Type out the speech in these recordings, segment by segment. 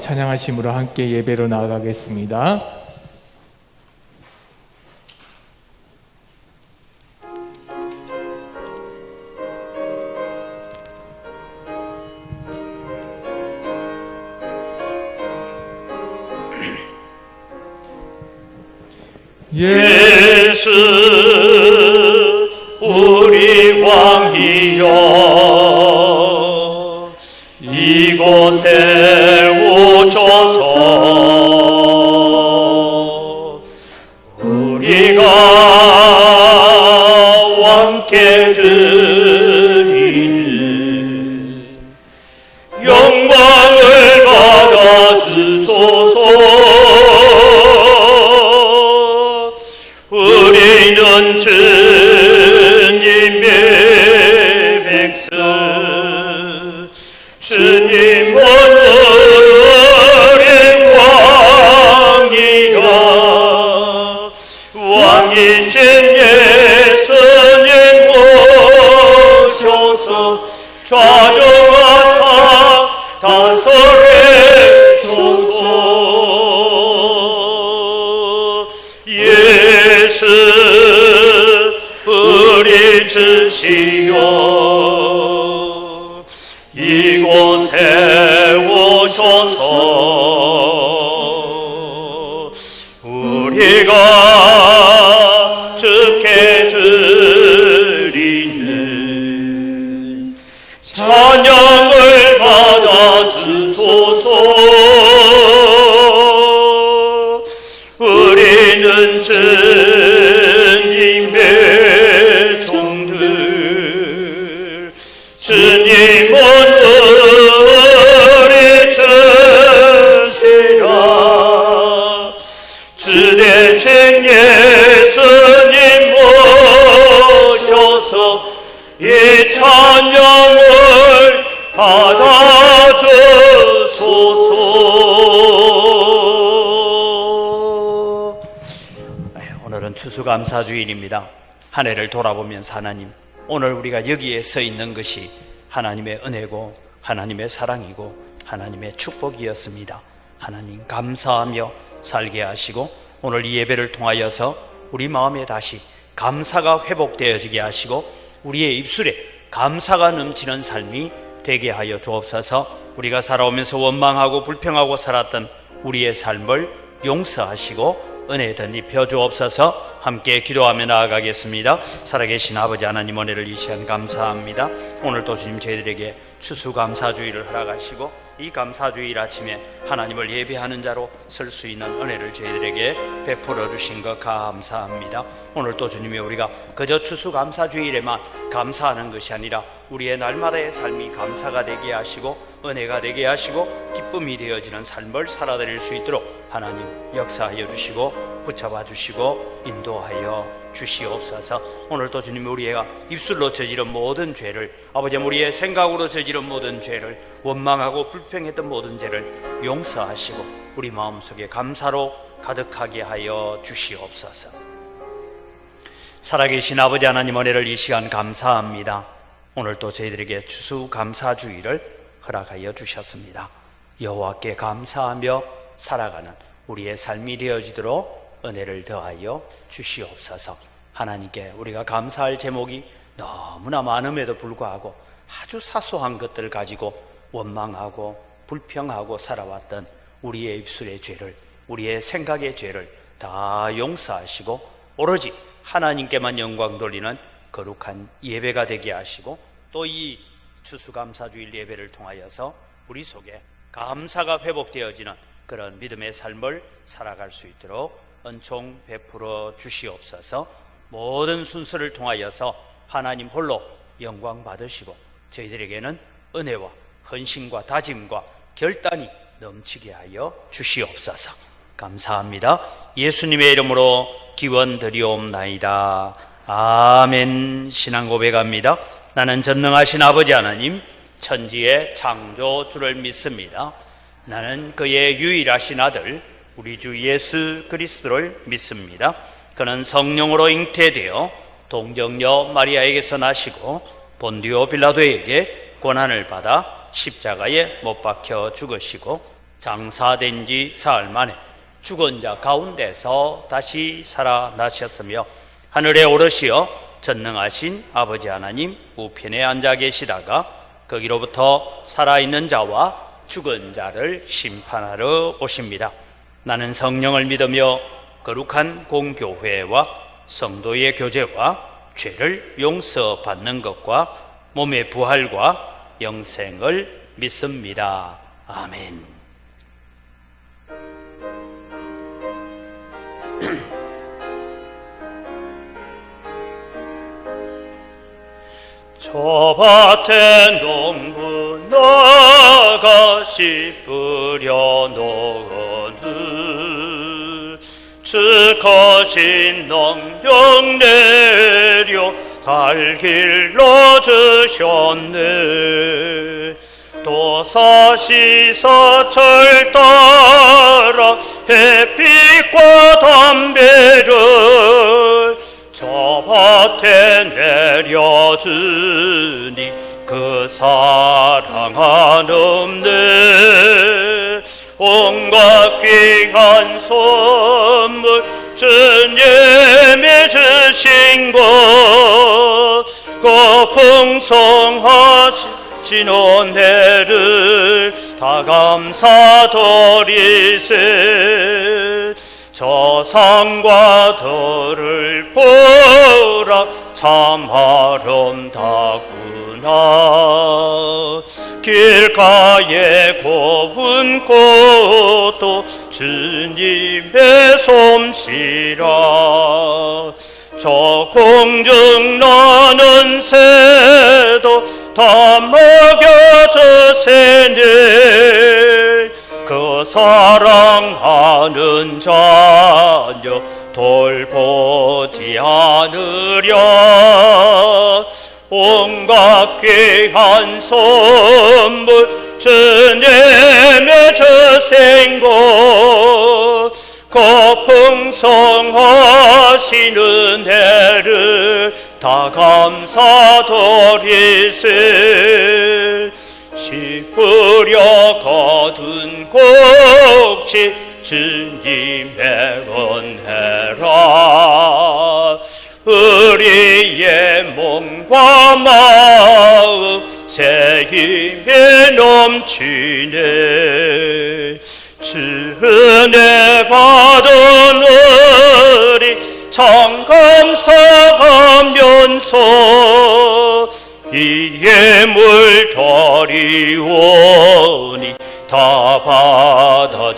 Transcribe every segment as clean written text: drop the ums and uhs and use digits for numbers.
찬양하심으로 함께 예배로 나아가겠습니다. 예수 우리 왕이여 이곳에 오셔서 우리가 왕께 드리는 영광을 받아 주소서. 우리는 주님의 백성, 주님은 우리 왕이라. 왕이신 예수님 모셔서 좌정하사 다스리소서. 예수 우리 주시여 이곳에 오셔서 우리가 주께 드리는 찬양을 받아 주소서. 우리는 주님의 종들, 주님은 우리 주시라. 주 대신 예수님 모셔서 이 찬양을 받아 주소서. 오늘은 추수감사주일입니다. 한 해를 돌아보면서 하나님, 오늘 우리가 여기에 서 있는 것이 하나님의 은혜고 하나님의 사랑이고 하나님의 축복이었습니다. 하나님 감사하며 살게 하시고 오늘 이 예배를 통하여서 우리 마음에 다시 감사가 회복되어지게 하시고 우리의 입술에 감사가 넘치는 삶이 되게 하여 주옵소서. 우리가 살아오면서 원망하고 불평하고 살았던 우리의 삶을 용서하시고 은혜 덧입혀 주옵소서. 함께 기도하며 나아가겠습니다. 살아계신 아버지 하나님, 은혜를 이 시간 감사합니다. 오늘도 주님 저희들에게 추수감사주의를 허락하시고 이 감사주일 아침에 하나님을 예배하는 자로 설 수 있는 은혜를 저희들에게 베풀어 주신 것 감사합니다. 오늘도 주님이 우리가 그저 추수감사주일에만 감사하는 것이 아니라 우리의 날마다의 삶이 감사가 되게 하시고 은혜가 되게 하시고 기쁨이 되어지는 삶을 살아드릴 수 있도록 하나님 역사하여 주시고 붙잡아 주시고 인도하여 주시옵소서. 오늘도 주님 우리가 입술로 저지른 모든 죄를, 아버지 우리의 생각으로 저지른 모든 죄를, 원망하고 불평했던 모든 죄를 용서하시고 우리 마음속에 감사로 가득하게 하여 주시옵소서. 살아계신 아버지 하나님, 은혜를 이 시간 감사합니다. 오늘도 저희들에게 추수감사주의를 허락하여 주셨습니다. 여호와께 감사하며 살아가는 우리의 삶이 되어지도록 은혜를 더하여 주시옵소서. 하나님께 우리가 감사할 제목이 너무나 많음에도 불구하고 아주 사소한 것들 가지고 원망하고 불평하고 살아왔던 우리의 입술의 죄를, 우리의 생각의 죄를 다 용서하시고 오로지 하나님께만 영광 돌리는 거룩한 예배가 되게 하시고 또 이 추수감사주일 예배를 통하여서 우리 속에 감사가 회복되어지는 그런 믿음의 삶을 살아갈 수 있도록 은총 베풀어 주시옵소서. 모든 순서를 통하여서 하나님 홀로 영광 받으시고 저희들에게는 은혜와 헌신과 다짐과 결단이 넘치게 하여 주시옵소서. 감사합니다. 예수님의 이름으로 기원 드리옵나이다. 아멘. 신앙 고백합니다. 나는 전능하신 아버지 하나님, 천지의 창조주를 믿습니다. 나는 그의 유일하신 아들 우리 주 예수 그리스도를 믿습니다. 그는 성령으로 잉태되어 동정녀 마리아에게서 나시고 본디오 빌라도에게 고난을 받아 십자가에 못 박혀 죽으시고 장사된 지 사흘 만에 죽은 자 가운데서 다시 살아나셨으며 하늘에 오르시어 전능하신 아버지 하나님 우편에 앉아 계시다가 거기로부터 살아있는 자와 죽은 자를 심판하러 오십니다. 나는 성령을 믿으며 거룩한 공교회와 성도의 교제와 죄를 용서받는 것과 몸의 부활과 영생을 믿습니다. 아멘. 저 밭에 농부 나가시 뿌려놓은 즉하신 능력 내려 달 길러 주셨네. 도사시사철 따라 햇빛과 담배를 저 밭에 내려주니 그 사랑 한없네. 온갖 귀한 선물 주님이 주신 것 그 풍성하신 은혜를 다 감사드리세. 저 산과 들을 보라 참 아름답구나. 길가에 고운 꽃도 주님의 솜씨라. 저 공중 나는 새도 다 먹여주세네. 그 사랑하는 자녀 돌보지 않으랴. 온갖 귀한 선물 주님의 주신 것 그 풍성하신 은혜를 다 감사드리세. 씨 뿌려 거둔 곡식 주님의 은혜라. 우리의 몸과 마음 새 힘이 넘치네. 주 은혜 받은 우리 참 감사하면서 이 예물 드리오니 다 받아주소서.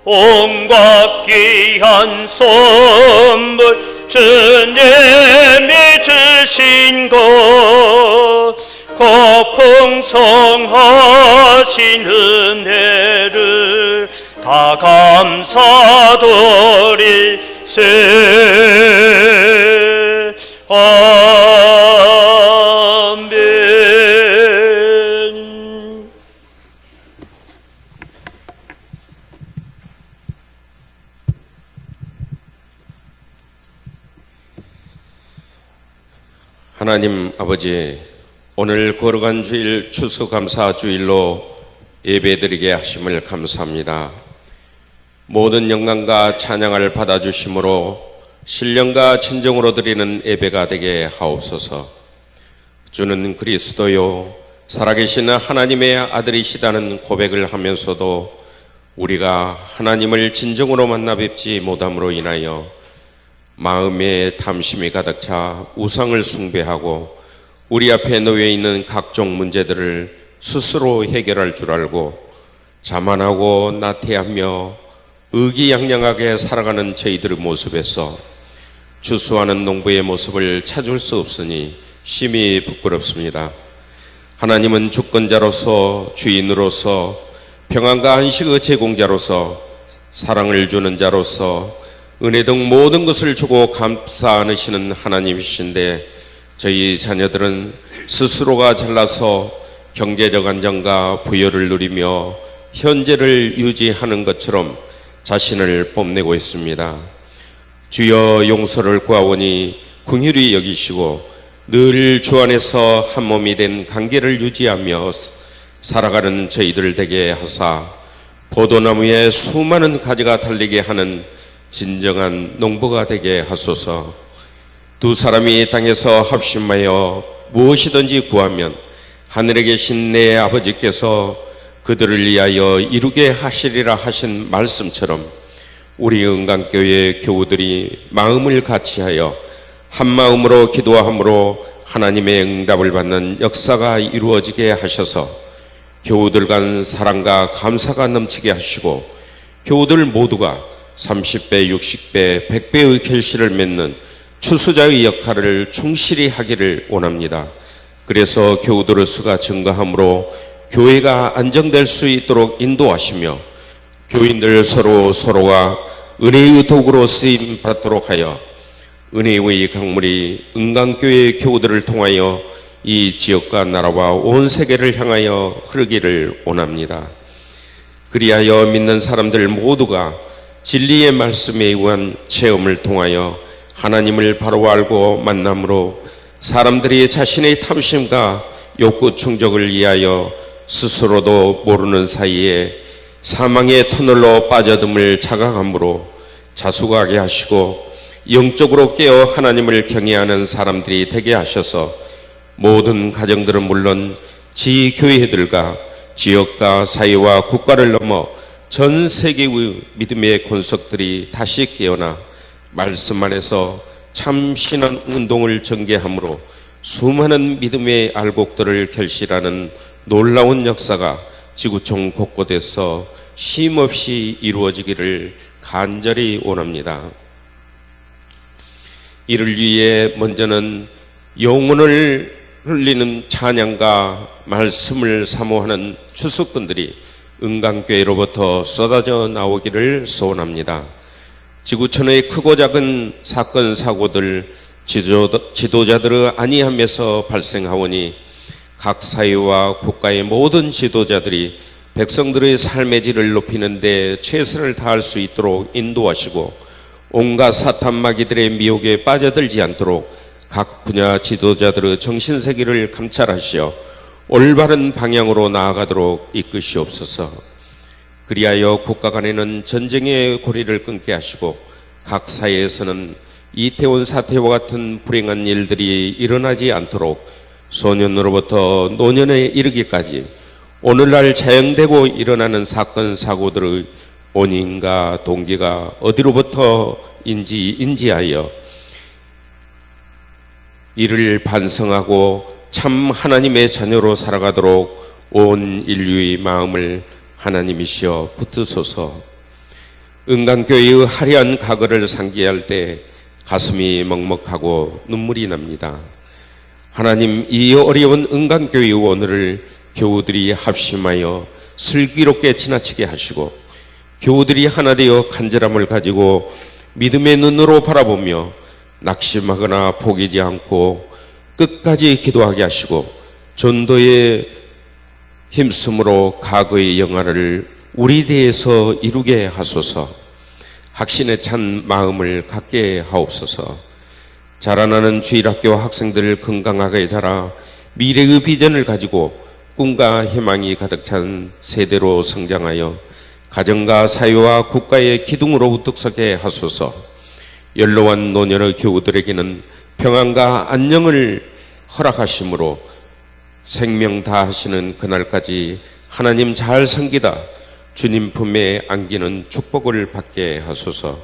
온갖 귀한 선물 주님이 주신 것 그 풍성하신 은혜를 다 감사드리세. 아멘. 하나님 아버지, 오늘 거룩한 주일 추수감사주일로 예배드리게 하심을 감사합니다. 모든 영광과 찬양을 받아주심으로 신령과 진정으로 드리는 예배가 되게 하옵소서. 주는 그리스도요 살아계신 하나님의 아들이시다는 고백을 하면서도 우리가 하나님을 진정으로 만나 뵙지 못함으로 인하여 마음에 탐심이 가득 차 우상을 숭배하고 우리 앞에 놓여 있는 각종 문제들을 스스로 해결할 줄 알고 자만하고 나태하며 의기양양하게 살아가는 저희들의 모습에서 추수하는 농부의 모습을 찾을 수 없으니 심히 부끄럽습니다. 하나님은 주권자로서 주인으로서 평안과 안식의 제공자로서 사랑을 주는 자로서 은혜 등 모든 것을 주고 감싸 안으시는 하나님이신데 저희 자녀들은 스스로가 잘나서 경제적 안정과 부여를 누리며 현재를 유지하는 것처럼 자신을 뽐내고 있습니다. 주여 용서를 구하오니 긍휼히 여기시고 늘 주 안에서 한 몸이 된 관계를 유지하며 살아가는 저희들 되게 하사 포도나무에 수많은 가지가 달리게 하는 진정한 농부가 되게 하소서. 두 사람이 땅에서 합심하여 무엇이든지 구하면 하늘에 계신 내 아버지께서 그들을 위하여 이루게 하시리라 하신 말씀처럼 우리 은강교회 교우들이 마음을 같이하여 한 마음으로 기도함으로 하나님의 응답을 받는 역사가 이루어지게 하셔서 교우들 간 사랑과 감사가 넘치게 하시고 교우들 모두가 30배, 60배, 100배의 결실을 맺는 추수자의 역할을 충실히 하기를 원합니다. 그래서 교우들의 수가 증가함으로 교회가 안정될 수 있도록 인도하시며 교인들 서로가 은혜의 도구로 쓰임 받도록 하여 은혜의 강물이 은강교회 교우들을 통하여 이 지역과 나라와 온 세계를 향하여 흐르기를 원합니다. 그리하여 믿는 사람들 모두가 진리의 말씀에 의한 체험을 통하여 하나님을 바로 알고 만남으로 사람들이 자신의 탐심과 욕구 충족을 위하여 스스로도 모르는 사이에 사망의 터널로 빠져듦을 자각함으로 자숙하게 하시고 영적으로 깨어 하나님을 경외하는 사람들이 되게 하셔서 모든 가정들은 물론 지교회들과 지역과 사회와 국가를 넘어 전 세계의 믿음의 권속들이 다시 깨어나 말씀 안에서 참 신앙 운동을 전개함으로 수많은 믿음의 알곡들을 결실하는 놀라운 역사가 지구촌 곳곳에서 쉼없이 이루어지기를 간절히 원합니다. 이를 위해 먼저는 영혼을 흘리는 찬양과 말씀을 사모하는 추수꾼들이 은강교회로부터 쏟아져 나오기를 소원합니다. 지구촌의 크고 작은 사건 사고들 지도자들의 안위함에서 발생하오니 각 사회와 국가의 모든 지도자들이 백성들의 삶의 질을 높이는 데 최선을 다할 수 있도록 인도하시고 온갖 사탄 마귀들의 미혹에 빠져들지 않도록 각 분야 지도자들의 정신세계를 감찰하시어 올바른 방향으로 나아가도록 이끄시옵소서. 그리하여 국가 간에는 전쟁의 고리를 끊게 하시고 각 사회에서는 이태원 사태와 같은 불행한 일들이 일어나지 않도록 소년으로부터 노년에 이르기까지 오늘날 자행되고 일어나는 사건 사고들의 원인과 동기가 어디로부터인지 인지하여 이를 반성하고 참 하나님의 자녀로 살아가도록 온 인류의 마음을 하나님이시여 붙드소서. 은강교회의 화려한 과거를 상기할 때 가슴이 먹먹하고 눈물이 납니다. 하나님, 이 어려운 은강교회의 오늘을 교우들이 합심하여 슬기롭게 지나치게 하시고 교우들이 하나 되어 간절함을 가지고 믿음의 눈으로 바라보며 낙심하거나 포기하지 않고 끝까지 기도하게 하시고 전도의 힘쓰므로 과거의 영화를 우리 대에서 이루게 하소서. 확신에 찬 마음을 갖게 하옵소서. 자라나는 주일학교 학생들 건강하게 자라 미래의 비전을 가지고 꿈과 희망이 가득 찬 세대로 성장하여 가정과 사회와 국가의 기둥으로 우뚝 서게 하소서. 연로한 노년의 교우들에게는 평안과 안녕을 허락하심으로 생명 다하시는 그날까지 하나님 잘 섬기다 주님 품에 안기는 축복을 받게 하소서.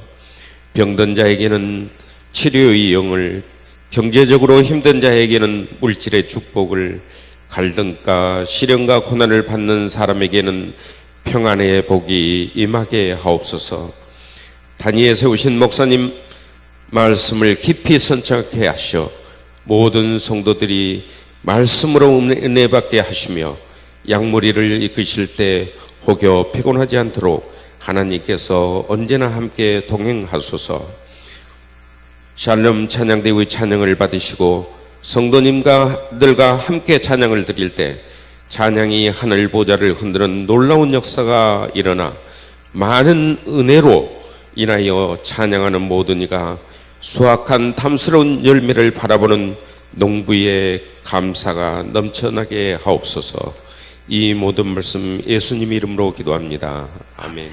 병든 자에게는 치료의 영을, 경제적으로 힘든 자에게는 물질의 축복을, 갈등과 시련과 고난을 받는 사람에게는 평안의 복이 임하게 하옵소서. 단위에 세우신 목사님 말씀을 깊이 선착해 하시어 모든 성도들이 말씀으로 은혜 받게 하시며 양무리를 이끄실 때 혹여 피곤하지 않도록 하나님께서 언제나 함께 동행하소서. 샬롬 찬양대의 찬양을 받으시고 성도님들과 함께 찬양을 드릴 때 찬양이 하늘 보좌를 흔드는 놀라운 역사가 일어나 많은 은혜로 인하여 찬양하는 모든 이가 수확한 탐스러운 열매를 바라보는 농부의 감사가 넘쳐나게 하옵소서. 이 모든 말씀 예수님 이름으로 기도합니다. 아멘.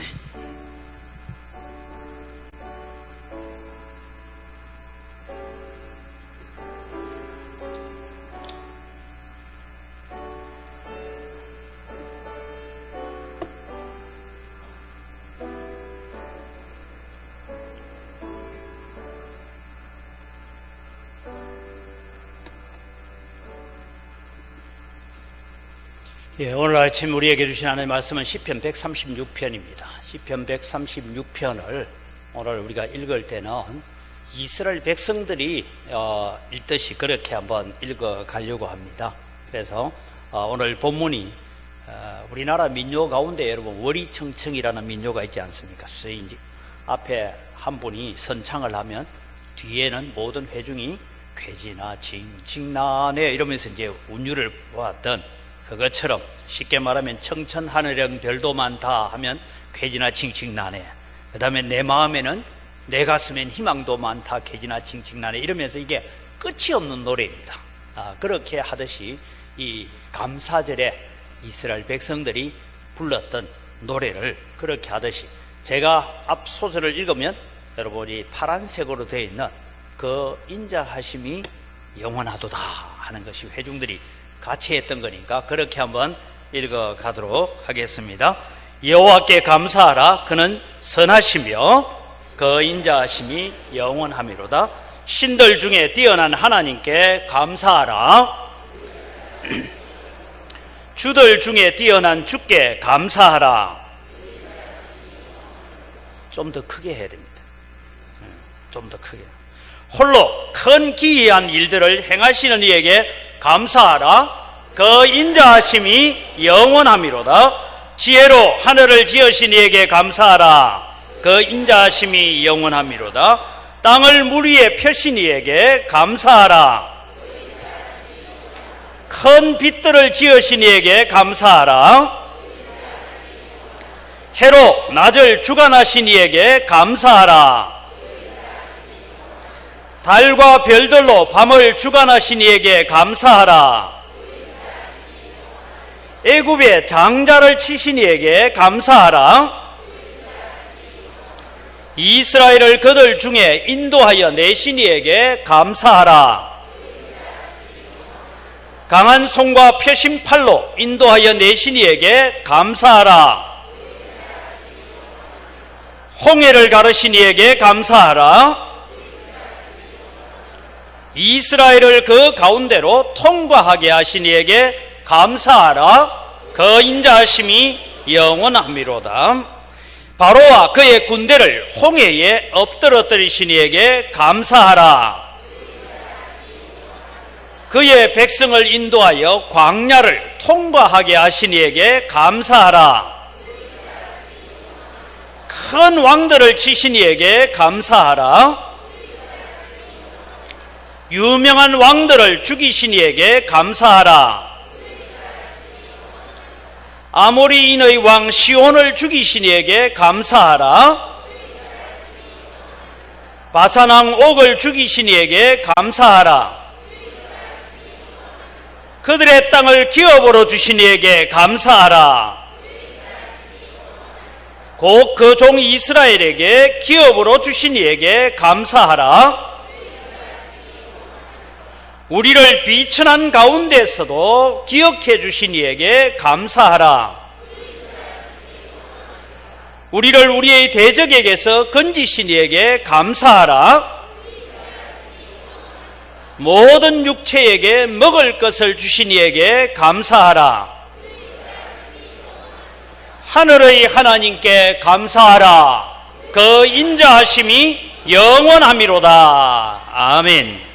예, 오늘 아침 우리에게 주신 하나님의 말씀은 시편 136편입니다. 시편 136편을 오늘 우리가 읽을 때는 이스라엘 백성들이 읽듯이 그렇게 한번 읽어가려고 합니다. 그래서 오늘 본문이 우리나라 민요 가운데 여러분 월이청청이라는 민요가 있지 않습니까? 이제 앞에 한 분이 선창을 하면 뒤에는 모든 회중이 괴지나 징징나네 이러면서 이제 운율을 보았던 그것처럼 쉽게 말하면 청천하늘형 별도 많다 하면 괴지나 칭칭나네, 그 다음에 내 마음에는 내 가슴엔 희망도 많다 괴지나 칭칭나네 이러면서 이게 끝이 없는 노래입니다. 그렇게 하듯이 이 감사절에 이스라엘 백성들이 불렀던 노래를 그렇게 하듯이 제가 앞 소절을 읽으면 여러분이 파란색으로 되어 있는 그 인자하심이 영원하도다 하는 것이 회중들이 같이 했던 거니까 그렇게 한번 읽어가도록 하겠습니다. 여호와께 감사하라. 그는 선하시며 그 인자하심이 영원함이로다. 신들 중에 뛰어난 하나님께 감사하라. 주들 중에 뛰어난 주께 감사하라. 좀 더 크게 해야 됩니다. 좀 더 크게. 홀로 큰 기이한 일들을 행하시는 이에게 감사하라. 그 인자하심이 영원함이로다. 지혜로 하늘을 지으신 이에게 감사하라. 그 인자하심이 영원함이로다. 땅을 물 위에 펴신 이에게 감사하라. 큰 빛들을 지으신 이에게 감사하라. 해로 낮을 주관하신 이에게 감사하라. 달과 별들로 밤을 주관하신 이에게 감사하라. 애굽의 장자를 치신 이에게 감사하라. 이스라엘을 그들 중에 인도하여 내신 이에게 감사하라. 강한 손과 펴신 팔로 인도하여 내신 이에게 감사하라. 홍해를 가르신 이에게 감사하라. 이스라엘을 그 가운데로 통과하게 하신 이에게 감사하라. 그 인자하심이 영원함이로다. 바로와 그의 군대를 홍해에 엎드러뜨리신 이에게 감사하라. 그의 백성을 인도하여 광야를 통과하게 하신 이에게 감사하라. 큰 왕들을 치신 이에게 감사하라. 유명한 왕들을 죽이신 이에게 감사하라. 아모리인의 왕 시온을 죽이신 이에게 감사하라. 바산 왕 옥을 죽이신 이에게 감사하라. 그들의 땅을 기업으로 주신 이에게 감사하라. 곧 그 종 이스라엘에게 기업으로 주신 이에게 감사하라. 우리를 비천한 가운데서도 기억해 주신 이에게 감사하라. 우리를 우리의 대적에게서 건지신 이에게 감사하라. 모든 육체에게 먹을 것을 주신 이에게 감사하라. 하늘의 하나님께 감사하라. 그 인자하심이 영원함이로다. 아멘.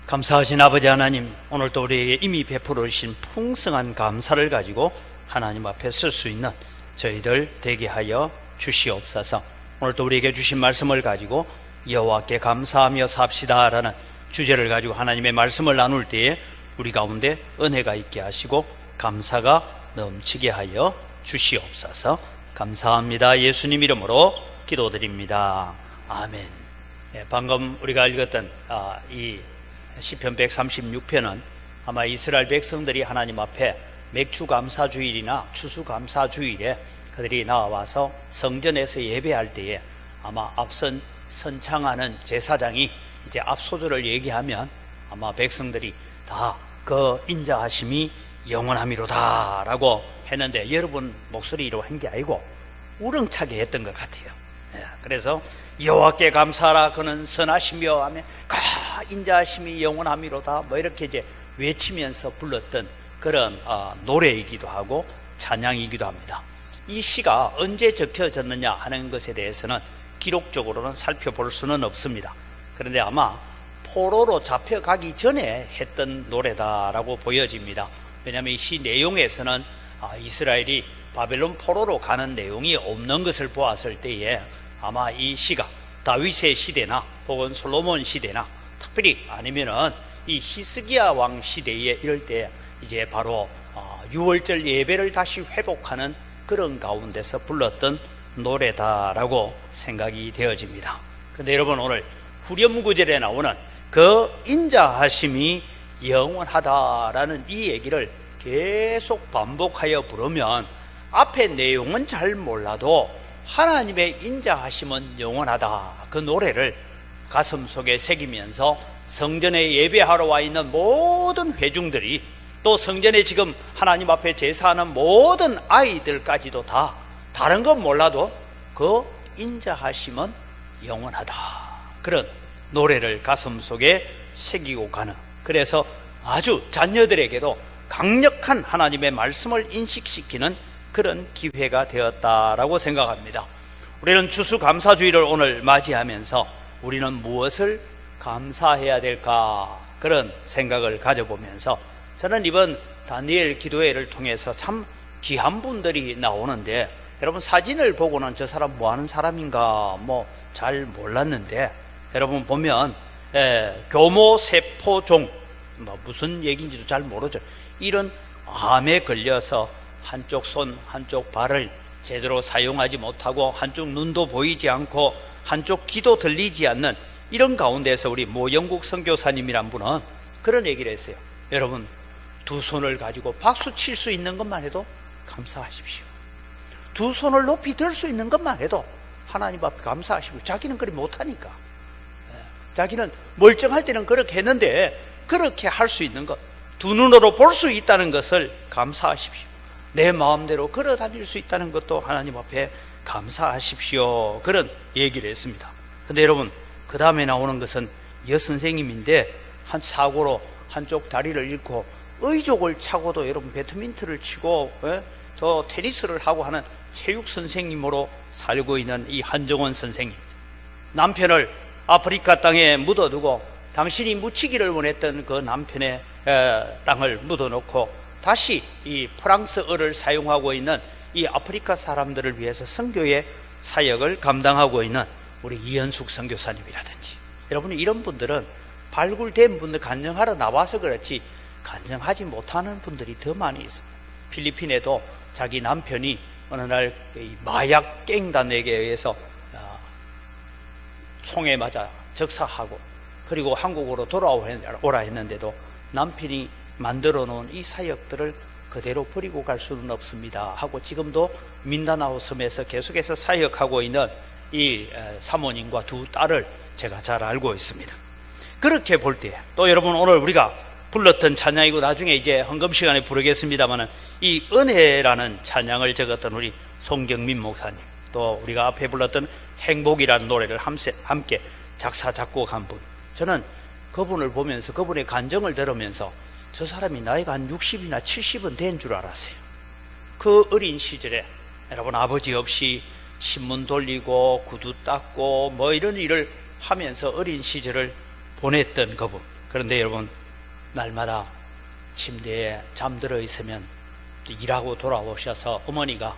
감사하신 아버지 하나님, 오늘도 우리에게 이미 베풀어 주신 풍성한 감사를 가지고 하나님 앞에 설 수 있는 저희들 되게 하여 주시옵소서. 오늘도 우리에게 주신 말씀을 가지고 여호와께 감사하며 삽시다라는 주제를 가지고 하나님의 말씀을 나눌 때에 우리 가운데 은혜가 있게 하시고 감사가 넘치게 하여 주시옵소서. 감사합니다. 예수님 이름으로 기도드립니다. 아멘. 방금 우리가 읽었던 이 시편 136편은 아마 이스라엘 백성들이 하나님 앞에 맥주감사주일이나 추수감사주일에 그들이 나와서 성전에서 예배할 때에 아마 앞선 선창하는 제사장이 이제 앞소절을 얘기하면 아마 백성들이 다 그 인자하심이 영원함이로다 라고 했는데, 여러분 목소리로 한 게 아니고 우렁차게 했던 것 같아요. 그래서 여호와께 감사하라, 그는 선하시며 하며 인자하심이 영원함이로다, 뭐 이렇게 이제 외치면서 불렀던 그런 노래이기도 하고 찬양이기도 합니다. 이 시가 언제 적혀졌느냐 하는 것에 대해서는 기록적으로는 살펴볼 수는 없습니다. 그런데 아마 포로로 잡혀가기 전에 했던 노래다라고 보여집니다. 왜냐하면 이 시 내용에서는 이스라엘이 바벨론 포로로 가는 내용이 없는 것을 보았을 때에 아마 이 시가 다윗의 시대나 혹은 솔로몬 시대나 특별히 아니면은 이 히스기야 왕 시대에 이럴 때 이제 바로 유월절 예배를 다시 회복하는 그런 가운데서 불렀던 노래다라고 생각이 되어집니다. 근데 여러분, 오늘 후렴구절에 나오는 그 인자하심이 영원하다라는 이 얘기를 계속 반복하여 부르면 앞에 내용은 잘 몰라도 하나님의 인자하심은 영원하다, 그 노래를 가슴속에 새기면서 성전에 예배하러 와 있는 모든 회중들이, 또 성전에 지금 하나님 앞에 제사하는 모든 아이들까지도 다 다른 건 몰라도 그 인자하심은 영원하다, 그런 노래를 가슴속에 새기고 가는, 그래서 아주 자녀들에게도 강력한 하나님의 말씀을 인식시키는 그런 기회가 되었다라고 생각합니다. 우리는 추수감사주의를 오늘 맞이하면서 우리는 무엇을 감사해야 될까, 그런 생각을 가져보면서 저는 이번 다니엘 기도회를 통해서 참 귀한 분들이 나오는데, 여러분 사진을 보고는 저 사람 뭐 하는 사람인가 뭐 잘 몰랐는데, 여러분 보면 교모세포종, 뭐 무슨 얘기인지도 잘 모르죠. 이런 암에 걸려서 한쪽 손 한쪽 발을 제대로 사용하지 못하고 한쪽 눈도 보이지 않고 한쪽 귀도 들리지 않는 이런 가운데서 우리 모영국 선교사님이란 분은 그런 얘기를 했어요. 여러분, 두 손을 가지고 박수 칠 수 있는 것만 해도 감사하십시오. 두 손을 높이 들 수 있는 것만 해도 하나님 앞에 감사하시고, 자기는 그리 못하니까, 자기는 멀쩡할 때는 그렇게 했는데 그렇게 할 수 있는 것, 두 눈으로 볼 수 있다는 것을 감사하십시오. 내 마음대로 걸어 다닐 수 있다는 것도 하나님 앞에 감사하십시오, 그런 얘기를 했습니다. 근데 여러분, 그 다음에 나오는 것은 여선생님인데 한 사고로 한쪽 다리를 잃고 의족을 차고도 여러분 배드민턴을 치고 또 테니스를 하고 하는 체육 선생님으로 살고 있는 이 한정원 선생님, 남편을 아프리카 땅에 묻어두고 당신이 묻히기를 원했던 그 남편의 땅을 묻어놓고 다시 이 프랑스어를 사용하고 있는 이 아프리카 사람들을 위해서 선교의 사역을 감당하고 있는 우리 이현숙 선교사님이라든지, 여러분 이런 분들은 발굴된 분들 간증하러 나와서 그렇지 간증하지 못하는 분들이 더 많이 있습니다. 필리핀에도 자기 남편이 어느 날 마약 갱단에게 의해서 총에 맞아 적사하고 그리고 한국으로 돌아오라 했는데도 남편이 만들어 놓은 이 사역들을 그대로 버리고 갈 수는 없습니다 하고 지금도 민다나오 섬에서 계속해서 사역하고 있는 이 사모님과 두 딸을 제가 잘 알고 있습니다. 그렇게 볼 때 또 여러분, 오늘 우리가 불렀던 찬양이고 나중에 이제 헌금 시간에 부르겠습니다만은 이 은혜라는 찬양을 적었던 우리 송경민 목사님, 또 우리가 앞에 불렀던 행복이라는 노래를 함께 작사 작곡한 분, 저는 그분을 보면서 그분의 간정을 들으면서 저 사람이 나이가 한 60이나 70은 된 줄 알았어요. 그 어린 시절에 여러분, 아버지 없이 신문 돌리고 구두 닦고 뭐 이런 일을 하면서 어린 시절을 보냈던 그분, 그런데 여러분, 날마다 침대에 잠들어 있으면 또 일하고 돌아오셔서 어머니가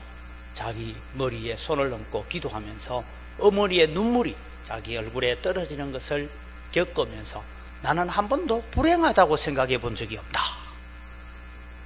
자기 머리에 손을 얹고 기도하면서 어머니의 눈물이 자기 얼굴에 떨어지는 것을 겪으면서 나는 한 번도 불행하다고 생각해 본 적이 없다.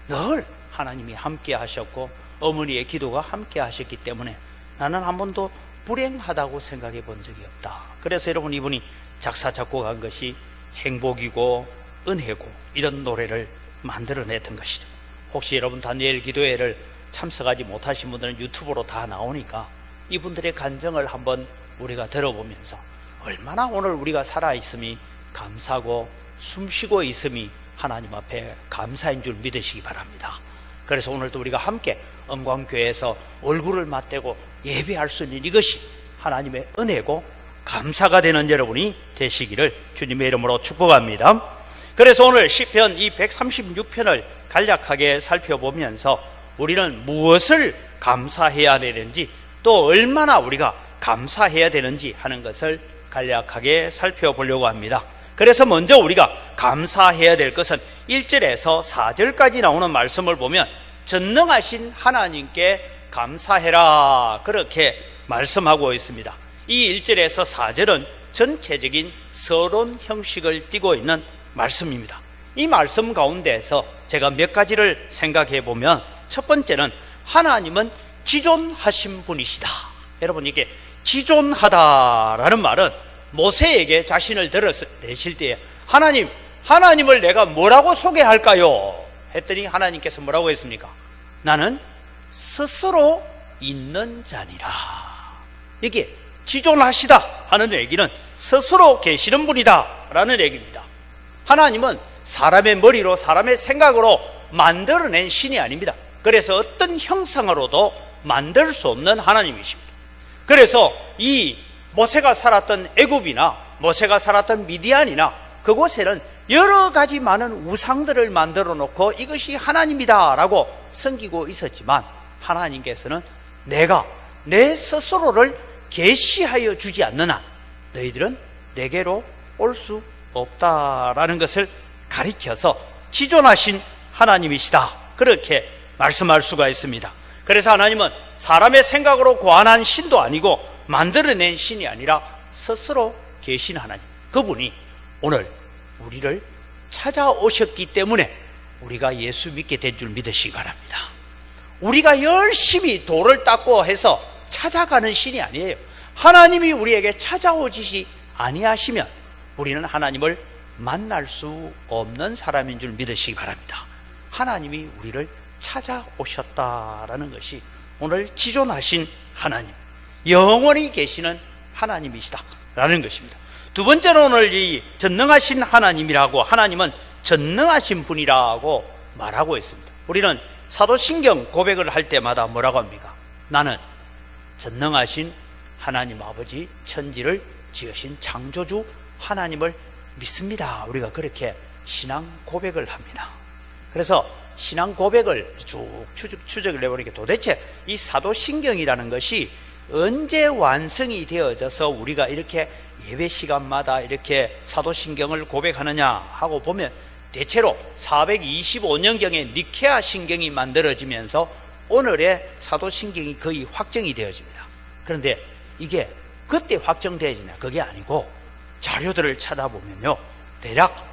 늘 하나님이 함께 하셨고 어머니의 기도가 함께 하셨기 때문에 나는 한 번도 불행하다고 생각해 본 적이 없다. 그래서 여러분, 이분이 작사 작곡한 것이 행복이고 은혜고 이런 노래를 만들어냈던 것이죠. 혹시 여러분 다니엘 기도회를 참석하지 못하신 분들은 유튜브로 다 나오니까 이분들의 간증을 한번 우리가 들어보면서 얼마나 오늘 우리가 살아있음이 감사고 숨쉬고 있음이 하나님 앞에 감사인 줄 믿으시기 바랍니다. 그래서 오늘도 우리가 함께 엄광교회에서 얼굴을 맞대고 예배할 수 있는 이것이 하나님의 은혜고 감사가 되는 여러분이 되시기를 주님의 이름으로 축복합니다. 그래서 오늘 시편 이 136편을 간략하게 살펴보면서 우리는 무엇을 감사해야 되는지 또 얼마나 우리가 감사해야 되는지 하는 것을 간략하게 살펴보려고 합니다. 그래서 먼저 우리가 감사해야 될 것은 1절에서 4절까지 나오는 말씀을 보면 전능하신 하나님께 감사해라, 그렇게 말씀하고 있습니다. 이 1절에서 4절은 전체적인 서론 형식을 띠고 있는 말씀입니다. 이 말씀 가운데에서 제가 몇 가지를 생각해 보면 첫 번째는 하나님은 지존하신 분이시다. 여러분, 이게 지존하다라는 말은 모세에게 자신을 드러내실 때에 하나님을 내가 뭐라고 소개할까요? 했더니 하나님께서 뭐라고 했습니까? 나는 스스로 있는 자니라. 이게 지존하시다 하는 얘기는 스스로 계시는 분이다 라는 얘기입니다. 하나님은 사람의 머리로 사람의 생각으로 만들어낸 신이 아닙니다. 그래서 어떤 형상으로도 만들 수 없는 하나님이십니다. 그래서 이 모세가 살았던 애굽이나 모세가 살았던 미디안이나 그곳에는 여러 가지 많은 우상들을 만들어 놓고 이것이 하나님이다 라고 섬기고 있었지만 하나님께서는 내가 내 스스로를 계시하여 주지 않는 한 너희들은 내게로 올 수 없다라는 것을 가리켜서 지존하신 하나님이시다, 그렇게 말씀할 수가 있습니다. 그래서 하나님은 사람의 생각으로 고안한 신도 아니고 만들어낸 신이 아니라 스스로 계신 하나님, 그분이 오늘 우리를 찾아오셨기 때문에 우리가 예수 믿게 된 줄 믿으시기 바랍니다. 우리가 열심히 돌을 닦고 해서 찾아가는 신이 아니에요. 하나님이 우리에게 찾아오시지 아니하시면 우리는 하나님을 만날 수 없는 사람인 줄 믿으시기 바랍니다. 하나님이 우리를 찾아오셨다라는 것이 오늘 지존하신 하나님, 영원히 계시는 하나님이시다 라는 것입니다. 두 번째로 오늘 이 전능하신 하나님이라고, 하나님은 전능하신 분이라고 말하고 있습니다. 우리는 사도신경 고백을 할 때마다 뭐라고 합니까? 나는 전능하신 하나님 아버지, 천지를 지으신 창조주 하나님을 믿습니다. 우리가 그렇게 신앙 고백을 합니다. 그래서 신앙 고백을 쭉 추적을 해보니까 도대체 이 사도신경이라는 것이 언제 완성이 되어져서 우리가 이렇게 예배 시간마다 이렇게 사도신경을 고백하느냐 하고 보면 대체로 425년경에 니케아 신경이 만들어지면서 오늘의 사도신경이 거의 확정이 되어집니다. 그런데 이게 그때 확정되어지냐, 그게 아니고 자료들을 찾아보면요, 대략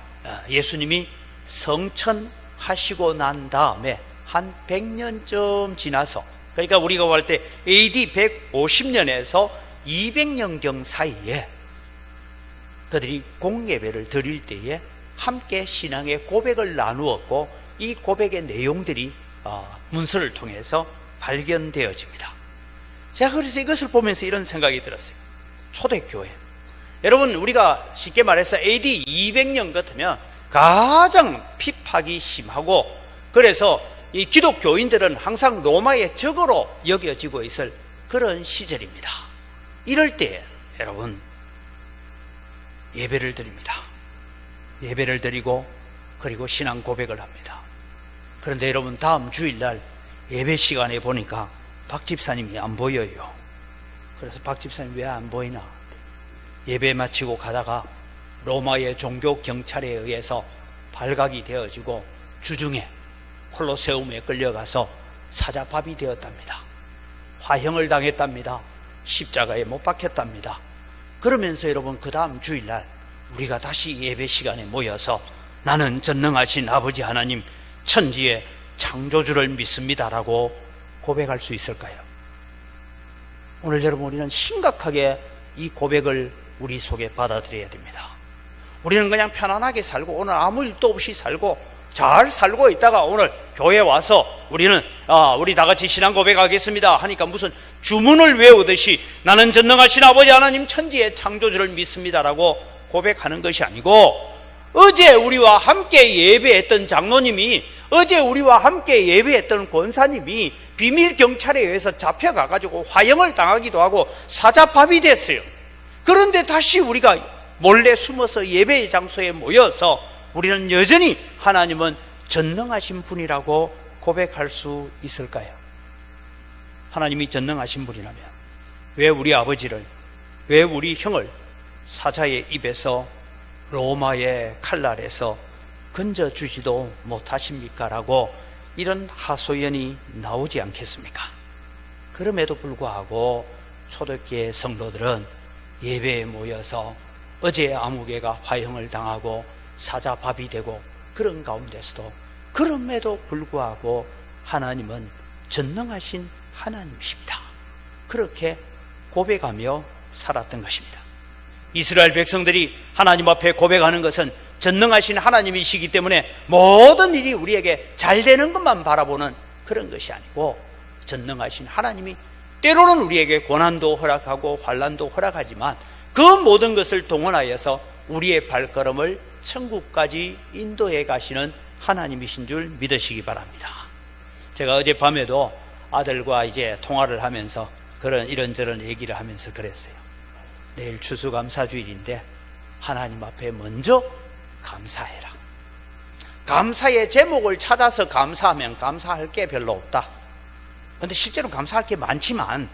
예수님이 성천하시고 난 다음에 한 100년쯤 지나서, 그러니까 우리가 볼 때 AD 150년에서 200년경 사이에 그들이 공예배를 드릴 때에 함께 신앙의 고백을 나누었고 이 고백의 내용들이 문서를 통해서 발견되어집니다. 제가 그래서 이것을 보면서 이런 생각이 들었어요. 초대교회, 여러분, 우리가 쉽게 말해서 AD 200년 같으면 가장 핍박이 심하고, 그래서 이 기독교인들은 항상 로마의 적으로 여겨지고 있을 그런 시절입니다. 이럴 때 여러분 예배를 드립니다. 예배를 드리고 그리고 신앙 고백을 합니다. 그런데 여러분, 다음 주일날 예배 시간에 보니까 박 집사님이 안 보여요. 그래서 박 집사님 왜 안 보이나? 예배 마치고 가다가 로마의 종교 경찰에 의해서 발각이 되어지고 주중에 콜로세움에 끌려가서 사자밥이 되었답니다. 화형을 당했답니다. 십자가에 못 박혔답니다. 그러면서 여러분, 그 다음 주일날 우리가 다시 예배 시간에 모여서 나는 전능하신 아버지 하나님, 천지의 창조주를 믿습니다라고 고백할 수 있을까요? 오늘 여러분, 우리는 심각하게 이 고백을 우리 속에 받아들여야 됩니다. 우리는 그냥 편안하게 살고 오늘 아무 일도 없이 살고 잘 살고 있다가 오늘 교회 와서 우리는 우리 다 같이 신앙 고백하겠습니다 하니까 무슨 주문을 외우듯이 나는 전능하신 아버지 하나님 천지의 창조주를 믿습니다라고 고백하는 것이 아니고, 어제 우리와 함께 예배했던 장로님이, 어제 우리와 함께 예배했던 권사님이 비밀 경찰에 의해서 잡혀가가지고 화형을 당하기도 하고 사자밥이 됐어요. 그런데 다시 우리가 몰래 숨어서 예배의 장소에 모여서 우리는 여전히 하나님은 전능하신 분이라고 고백할 수 있을까요? 하나님이 전능하신 분이라면 왜 우리 아버지를, 왜 우리 형을 사자의 입에서, 로마의 칼날에서 건져주지도 못하십니까? 라고 이런 하소연이 나오지 않겠습니까? 그럼에도 불구하고 초대교회 성도들은 예배에 모여서 어제 아무개가 화형을 당하고 사자밥이 되고 그런 가운데서도 그럼에도 불구하고 하나님은 전능하신 하나님이십니다. 그렇게 고백하며 살았던 것입니다. 이스라엘 백성들이 하나님 앞에 고백하는 것은 전능하신 하나님이시기 때문에 모든 일이 우리에게 잘 되는 것만 바라보는 그런 것이 아니고, 전능하신 하나님이 때로는 우리에게 고난도 허락하고 환난도 허락하지만 그 모든 것을 동원하여서 우리의 발걸음을 천국까지 인도해 가시는 하나님이신 줄 믿으시기 바랍니다. 제가 어젯밤에도 아들과 이제 통화를 하면서 이런저런 얘기를 하면서 그랬어요. 내일 추수감사주일인데 하나님 앞에 먼저 감사해라. 감사의 제목을 찾아서 감사하면 감사할 게 별로 없다. 그런데 실제로 감사할 게 많지만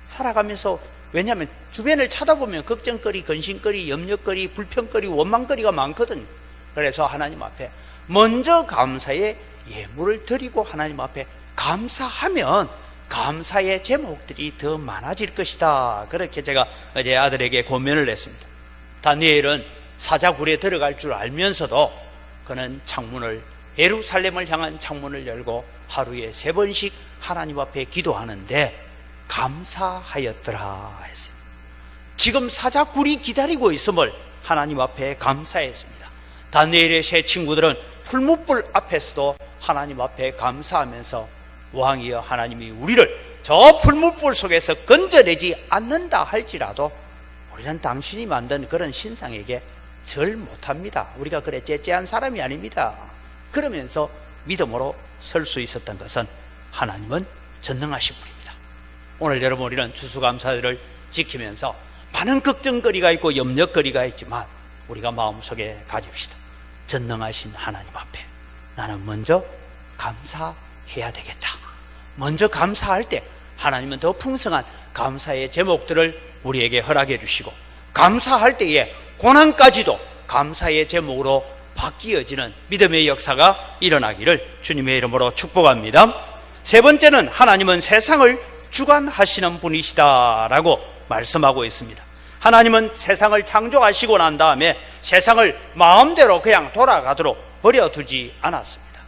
살아가면서, 왜냐하면 주변을 쳐다보면 걱정거리, 근심거리, 염려거리, 불평거리, 원망거리가 많거든요. 그래서 하나님 앞에 먼저 감사의 예물을 드리고 하나님 앞에 감사하면 감사의 제목들이 더 많아질 것이다. 그렇게 제가 어제 아들에게 권면을 했습니다. 다니엘은 사자굴에 들어갈 줄 알면서도 그는 창문을, 예루살렘을 향한 창문을 열고 하루에 3번씩 하나님 앞에 기도하는데 감사하였더라 했어요. 지금 사자굴이 기다리고 있음을 하나님 앞에 감사했습니다. 다니엘의 세 친구들은 풀무불 앞에서도 하나님 앞에 감사하면서 왕이여 하나님이 우리를 저 풀무불 속에서 건져내지 않는다 할지라도 우리는 당신이 만든 그런 신상에게 절 못합니다. 우리가 그래 째째한 사람이 아닙니다. 그러면서 믿음으로 설 수 있었던 것은 하나님은 전능하신 분입니다. 오늘 여러분, 우리는 추수감사절을 지키면서 많은 걱정거리가 있고 염려거리가 있지만 우리가 마음속에 가집시다. 전능하신 하나님 앞에 나는 먼저 감사해야 되겠다. 먼저 감사할 때 하나님은 더 풍성한 감사의 제목들을 우리에게 허락해 주시고, 감사할 때에 고난까지도 감사의 제목으로 바뀌어지는 믿음의 역사가 일어나기를 주님의 이름으로 축복합니다. 세 번째는 하나님은 세상을 주관하시는 분이시다라고 말씀하고 있습니다. 하나님은 세상을 창조하시고 난 다음에 세상을 마음대로 그냥 돌아가도록 버려두지 않았습니다.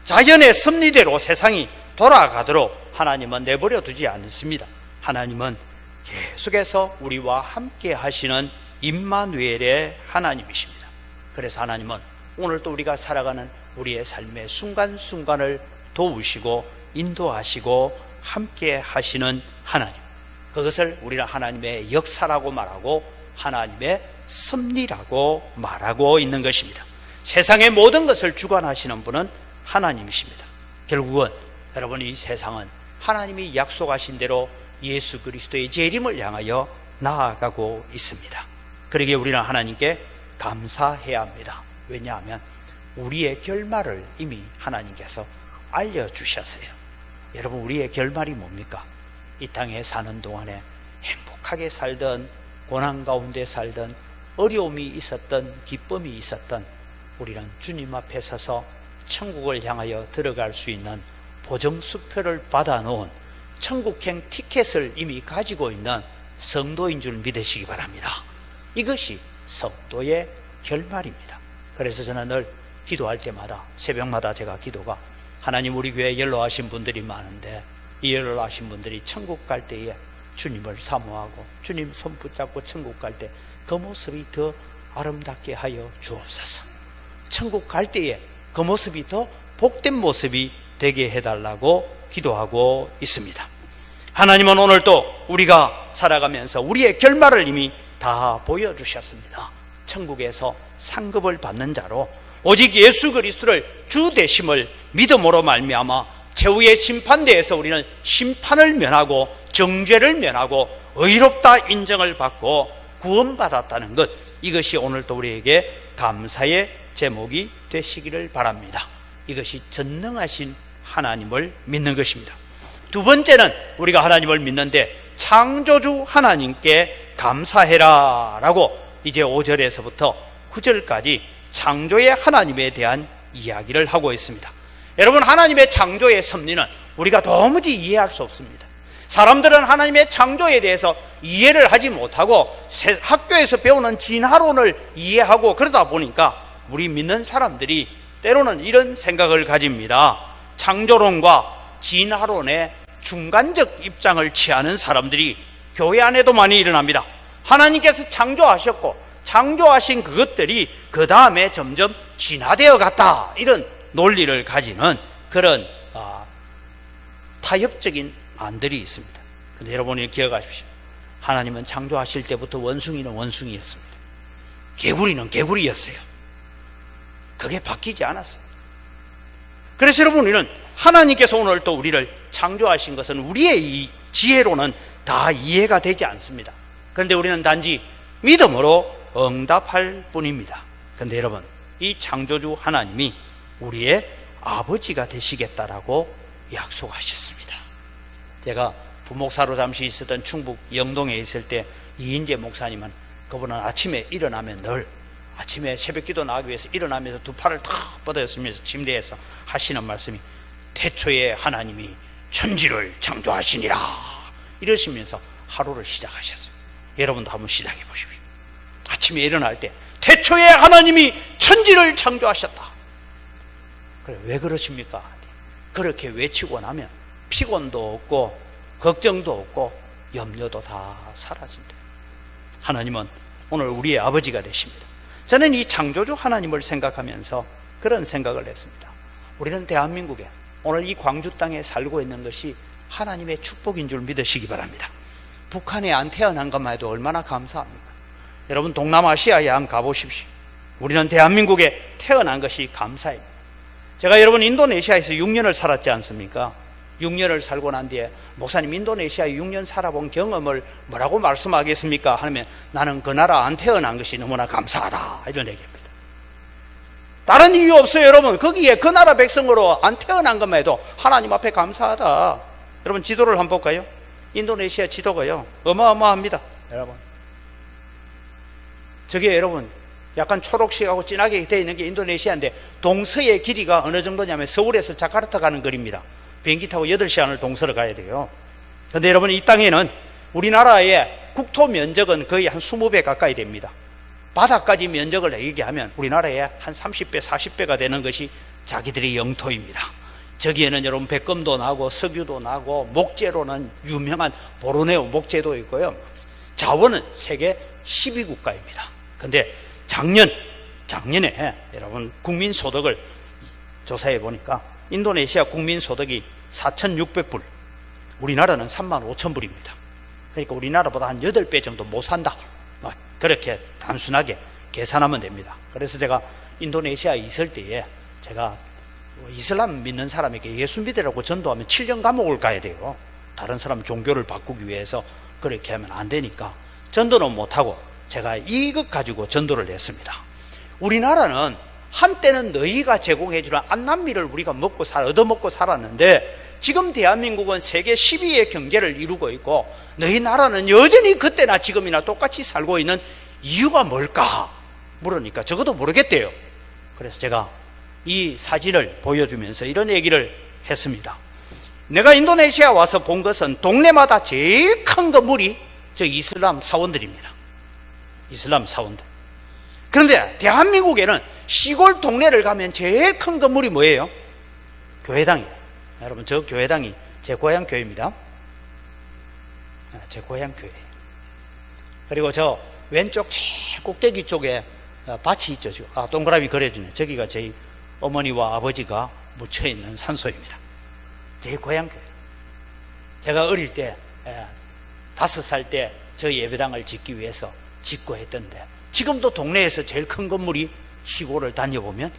자연의 섭리대로 세상이 돌아가도록 하나님은 내버려 두지 않습니다. 하나님은 계속해서 우리와 함께 하시는 임마누엘의 하나님이십니다. 그래서 하나님은 오늘 또 우리가 살아가는 우리의 삶의 순간순간을 도우시고 인도하시고 함께 하시는 하나님, 그것을 우리는 하나님의 역사라고 말하고 하나님의 섭리라고 말하고 있는 것입니다. 세상의 모든 것을 주관하시는 분은 하나님이십니다. 결국은 여러분, 이 세상은 하나님이 약속하신 대로 예수 그리스도의 재림을 향하여 나아가고 있습니다. 그러기에 우리는 하나님께 감사해야 합니다. 왜냐하면 우리의 결말을 이미 하나님께서 알려주셨어요. 여러분, 우리의 결말이 뭡니까? 이 땅에 사는 동안에 행복하게 살든 고난 가운데 살든 어려움이 있었던 기쁨이 있었던 우리는 주님 앞에 서서 천국을 향하여 들어갈 수 있는 보정수표를 받아놓은 천국행 티켓을 이미 가지고 있는 성도인 줄 믿으시기 바랍니다. 이것이 성도의 결말입니다. 그래서 저는 늘 기도할 때마다 새벽마다 제가 기도가 하나님 우리 교회에 연로하신 분들이 많은데 이 연로하신 분들이 천국 갈 때에 주님을 사모하고 주님 손 붙잡고 천국 갈 때 그 모습이 더 아름답게 하여 주옵소서. 천국 갈 때에 그 모습이 더 복된 모습이 되게 해달라고 기도하고 있습니다. 하나님은 오늘 또 우리가 살아가면서 우리의 결말을 이미 다 보여주셨습니다. 천국에서 상급을 받는 자로 오직 예수 그리스도를 주 되심을 믿음으로 말미암아 최후의 심판대에서 우리는 심판을 면하고 정죄를 면하고 의롭다 인정을 받고 구원받았다는 것, 이것이 오늘 또 우리에게 감사의 제목이 되시기를 바랍니다. 이것이 전능하신 하나님을 믿는 것입니다. 두 번째는 우리가 하나님을 믿는데 창조주 하나님께 감사해라 라고 이제 5절에서부터 9절까지 창조의 하나님에 대한 이야기를 하고 있습니다. 여러분, 하나님의 창조의 섭리는 우리가 도무지 이해할 수 없습니다. 사람들은 하나님의 창조에 대해서 이해를 하지 못하고 학교에서 배우는 진화론을 이해하고 그러다 보니까 우리 믿는 사람들이 때로는 이런 생각을 가집니다. 창조론과 진화론의 중간적 입장을 취하는 사람들이 교회 안에도 많이 일어납니다. 하나님께서 창조하셨고 창조하신 그것들이 그 다음에 점점 진화되어 갔다, 이런 논리를 가지는 그런 타협적인 안들이 있습니다. 그런데 여러분이 기억하십시오. 하나님은 창조하실 때부터 원숭이는 원숭이였습니다. 개구리는 개구리였어요. 그게 바뀌지 않았어요. 그래서 여러분, 우리는 하나님께서 오늘 또 우리를 창조하신 것은 우리의 이 지혜로는 다 이해가 되지 않습니다. 그런데 우리는 단지 믿음으로 응답할 뿐입니다. 그런데 여러분, 이 창조주 하나님이 우리의 아버지가 되시겠다라고 약속하셨습니다. 제가 부목사로 잠시 있었던 충북 영동에 있을 때 이인재 목사님은, 그분은 아침에 일어나면 늘 아침에 새벽기도 나가기 위해서 일어나면서 두 팔을 탁 뻗어쓰면서 침대에서 하시는 말씀이 태초에 하나님이 천지를 창조하시니라 이러시면서 하루를 시작하셨어요. 여러분도 한번 시작해 보십시오. 아침에 일어날 때 태초에 하나님이 천지를 창조하셨다. 그래, 왜 그러십니까? 그렇게 외치고 나면 피곤도 없고 걱정도 없고 염려도 다 사라진다. 하나님은 오늘 우리의 아버지가 되십니다. 저는 이 창조주 하나님을 생각하면서 그런 생각을 했습니다. 우리는 대한민국에 오늘 이 광주 땅에 살고 있는 것이 하나님의 축복인 줄 믿으시기 바랍니다. 북한에 안 태어난 것만 해도 얼마나 감사합니까? 여러분, 동남아시아에 한번 가보십시오. 우리는 대한민국에 태어난 것이 감사입니다. 제가 여러분 인도네시아에서 6년을 살았지 않습니까? 6년을 살고 난 뒤에 목사님, 인도네시아에 6년 살아본 경험을 뭐라고 말씀하겠습니까? 하면 나는 그 나라 안 태어난 것이 너무나 감사하다, 이런 얘기입니다. 다른 이유 없어요. 여러분, 거기에 그 나라 백성으로 안 태어난 것만 해도 하나님 앞에 감사하다. 여러분, 지도를 한번 볼까요? 인도네시아 지도가요 어마어마합니다. 여러분, 저게 여러분 약간 초록색하고 진하게 되어 있는 게 인도네시아인데, 동서의 길이가 어느 정도냐면 서울에서 자카르타 가는 거리입니다. 비행기 타고 8시간을 동서로 가야 돼요. 그런데 여러분, 이 땅에는 우리나라의 국토 면적은 거의 한 20배 가까이 됩니다. 바다까지 면적을 얘기하면 우리나라의 한 30배, 40배가 되는 것이 자기들의 영토입니다. 저기에는 여러분 백검도 나고 석유도 나고 목재로는 유명한 보르네오 목재도 있고요. 자원은 세계 12국가입니다. 그런데 작년에 여러분 국민소득을 조사해 보니까 인도네시아 국민소득이 4,600불, 우리나라는 35,000불입니다. 그러니까 우리나라보다 한 8배 정도 못 산다, 그렇게 단순하게 계산하면 됩니다. 그래서 제가 인도네시아에 있을 때에 제가 이슬람 믿는 사람에게 예수 믿으라고 전도하면 7년 감옥을 가야 돼요. 다른 사람 종교를 바꾸기 위해서 그렇게 하면 안 되니까 전도는 못하고 제가 이것 가지고 전도를 했습니다. 우리나라는 한때는 너희가 제공해주는 안남미를 우리가 얻어먹고 살았는데, 지금 대한민국은 세계 10위의 경제를 이루고 있고 너희 나라는 여전히 그때나 지금이나 똑같이 살고 있는 이유가 뭘까 물으니까 적어도 모르겠대요. 그래서 제가 이 사진을 보여주면서 이런 얘기를 했습니다. 내가 인도네시아 와서 본 것은 동네마다 제일 큰 건물이 저 이슬람 사원들입니다. 이슬람 사원들. 그런데 대한민국에는 시골 동네를 가면 제일 큰 건물이 뭐예요? 교회당이에요. 여러분, 저 교회당이 제 고향 교회입니다. 제 고향 교회. 그리고 저 왼쪽 제일 꼭대기 쪽에 밭이 있죠. 지금. 동그라미 그려주네. 저기가 저희 어머니와 아버지가 묻혀있는 산소입니다. 제 고향 교회. 제가 어릴 때 5살 때 저 예배당을 짓기 위해서 짓고 했던데, 지금도 동네에서 제일 큰 건물이 시골을 다녀보면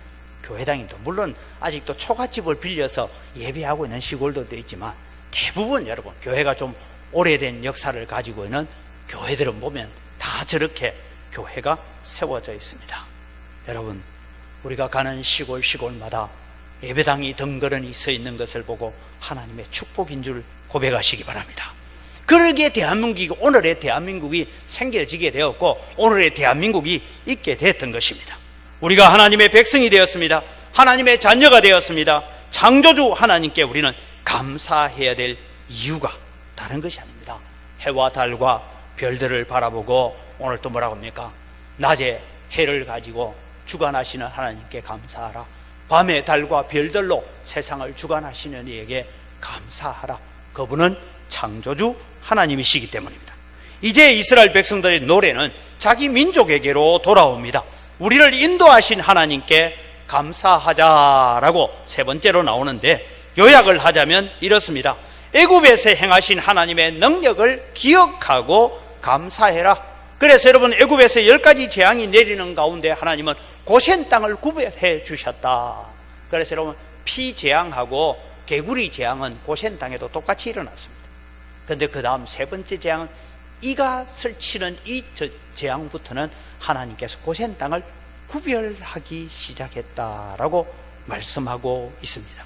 교회당입니다. 물론 아직도 초가집을 빌려서 예배하고 있는 시골도 있지만 대부분 여러분 교회가 좀 오래된 역사를 가지고 있는 교회들은 보면 다 저렇게 교회가 세워져 있습니다. 여러분, 우리가 가는 시골마다 예배당이 덩그러니 서 있는 것을 보고 하나님의 축복인 줄 고백하시기 바랍니다. 그러기에 대한민국이, 오늘의 대한민국이 생겨지게 되었고 오늘의 대한민국이 있게 됐던 것입니다. 우리가 하나님의 백성이 되었습니다. 하나님의 자녀가 되었습니다. 창조주 하나님께 우리는 감사해야 될 이유가 다른 것이 아닙니다. 해와 달과 별들을 바라보고 오늘 또 뭐라고 합니까? 낮에 해를 가지고 주관하시는 하나님께 감사하라. 밤에 달과 별들로 세상을 주관하시는 이에게 감사하라. 그분은 창조주 하나님이시기 때문입니다. 이제 이스라엘 백성들의 노래는 자기 민족에게로 돌아옵니다. 우리를 인도하신 하나님께 감사하자라고 세 번째로 나오는데, 요약을 하자면 이렇습니다. 애굽에서 행하신 하나님의 능력을 기억하고 감사해라. 그래서 여러분, 애굽에서 10가지 재앙이 내리는 가운데 하나님은 고센 땅을 구별해 주셨다. 그래서 여러분, 피 재앙하고 개구리 재앙은 고센 땅에도 똑같이 일어났습니다. 그런데 그 다음 세 번째 재앙은 이갓을 치는 이 재앙부터는 하나님께서 고센 땅을 구별하기 시작했다라고 말씀하고 있습니다.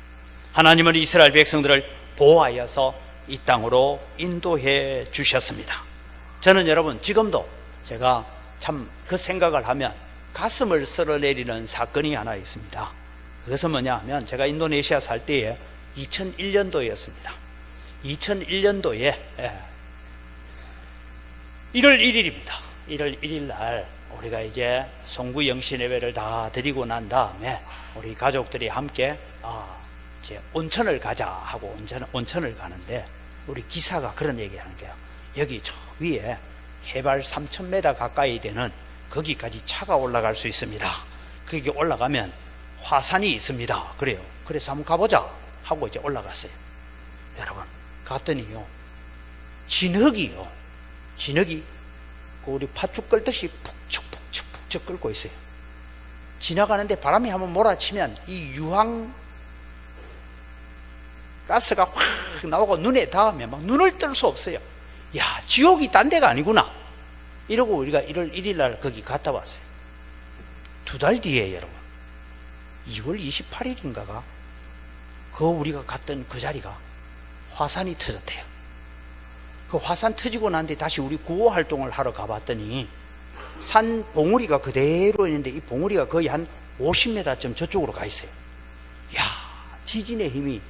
하나님은 이스라엘 백성들을 보호하여서 이 땅으로 인도해 주셨습니다. 저는 여러분, 지금도 제가 참 그 생각을 하면 가슴을 쓸어내리는 사건이 하나 있습니다. 그것은 뭐냐 하면, 제가 인도네시아 살 때에 2001년도였습니다. 2001년도에 1월 1일입니다. 1월 1일 날 우리가 이제 송구 영신 예배를 다 드리고 난 다음에 우리 가족들이 함께 이제 온천을 가자 하고 온천을 가는데, 우리 기사가 그런 얘기하는 거예요. 여기 저 위에 해발 3,000m 가까이 되는 거기까지 차가 올라갈 수 있습니다. 거기 올라가면 화산이 있습니다. 그래요. 그래서 한번 가보자 하고 이제 올라갔어요. 여러분, 갔더니요, 진흙이 우리 팥죽 끌듯이 푹축 끓고 있어요. 지나가는데 바람이 한번 몰아치면 이 유황 가스가 확 나오고 눈에 닿으면 막 눈을 뜰 수 없어요. 야, 지옥이 딴 데가 아니구나 이러고 우리가 1월 1일 날 거기 갔다 왔어요. 2달 뒤에 여러분, 2월 28일인가가 우리가 갔던 그 자리가 화산이 터졌대요. 그 화산 터지고 난 뒤에 다시 우리 구호 활동을 하러 가봤더니 산 봉우리가 그대로 있는데, 이 봉우리가 거의 한 50m쯤 저쪽으로 가 있어요. 야, 지진의 힘이,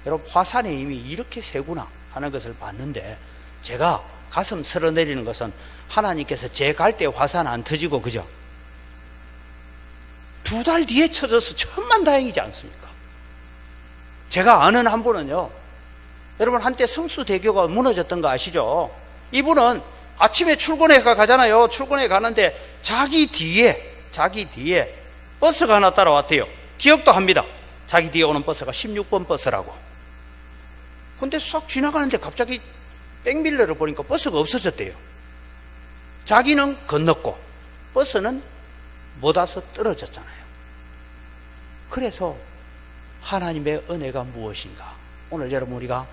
여러분, 화산의 힘이 이렇게 세구나 하는 것을 봤는데, 제가 가슴 쓸어내리는 것은 하나님께서 제 갈 때 화산 안 터지고, 그죠? 2달 뒤에 쳐져서 천만다행이지 않습니까? 제가 아는 한 분은요, 여러분, 한때 성수대교가 무너졌던 거 아시죠? 이분은 아침에 출근해 가잖아요. 출근해 가는데 자기 뒤에 버스가 하나 따라왔대요. 기억도 합니다. 자기 뒤에 오는 버스가 16번 버스라고. 근데 싹 지나가는데 갑자기 백밀러를 보니까 버스가 없어졌대요. 자기는 건넜고 버스는 못 와서 떨어졌잖아요. 그래서 하나님의 은혜가 무엇인가? 오늘 여러분, 우리가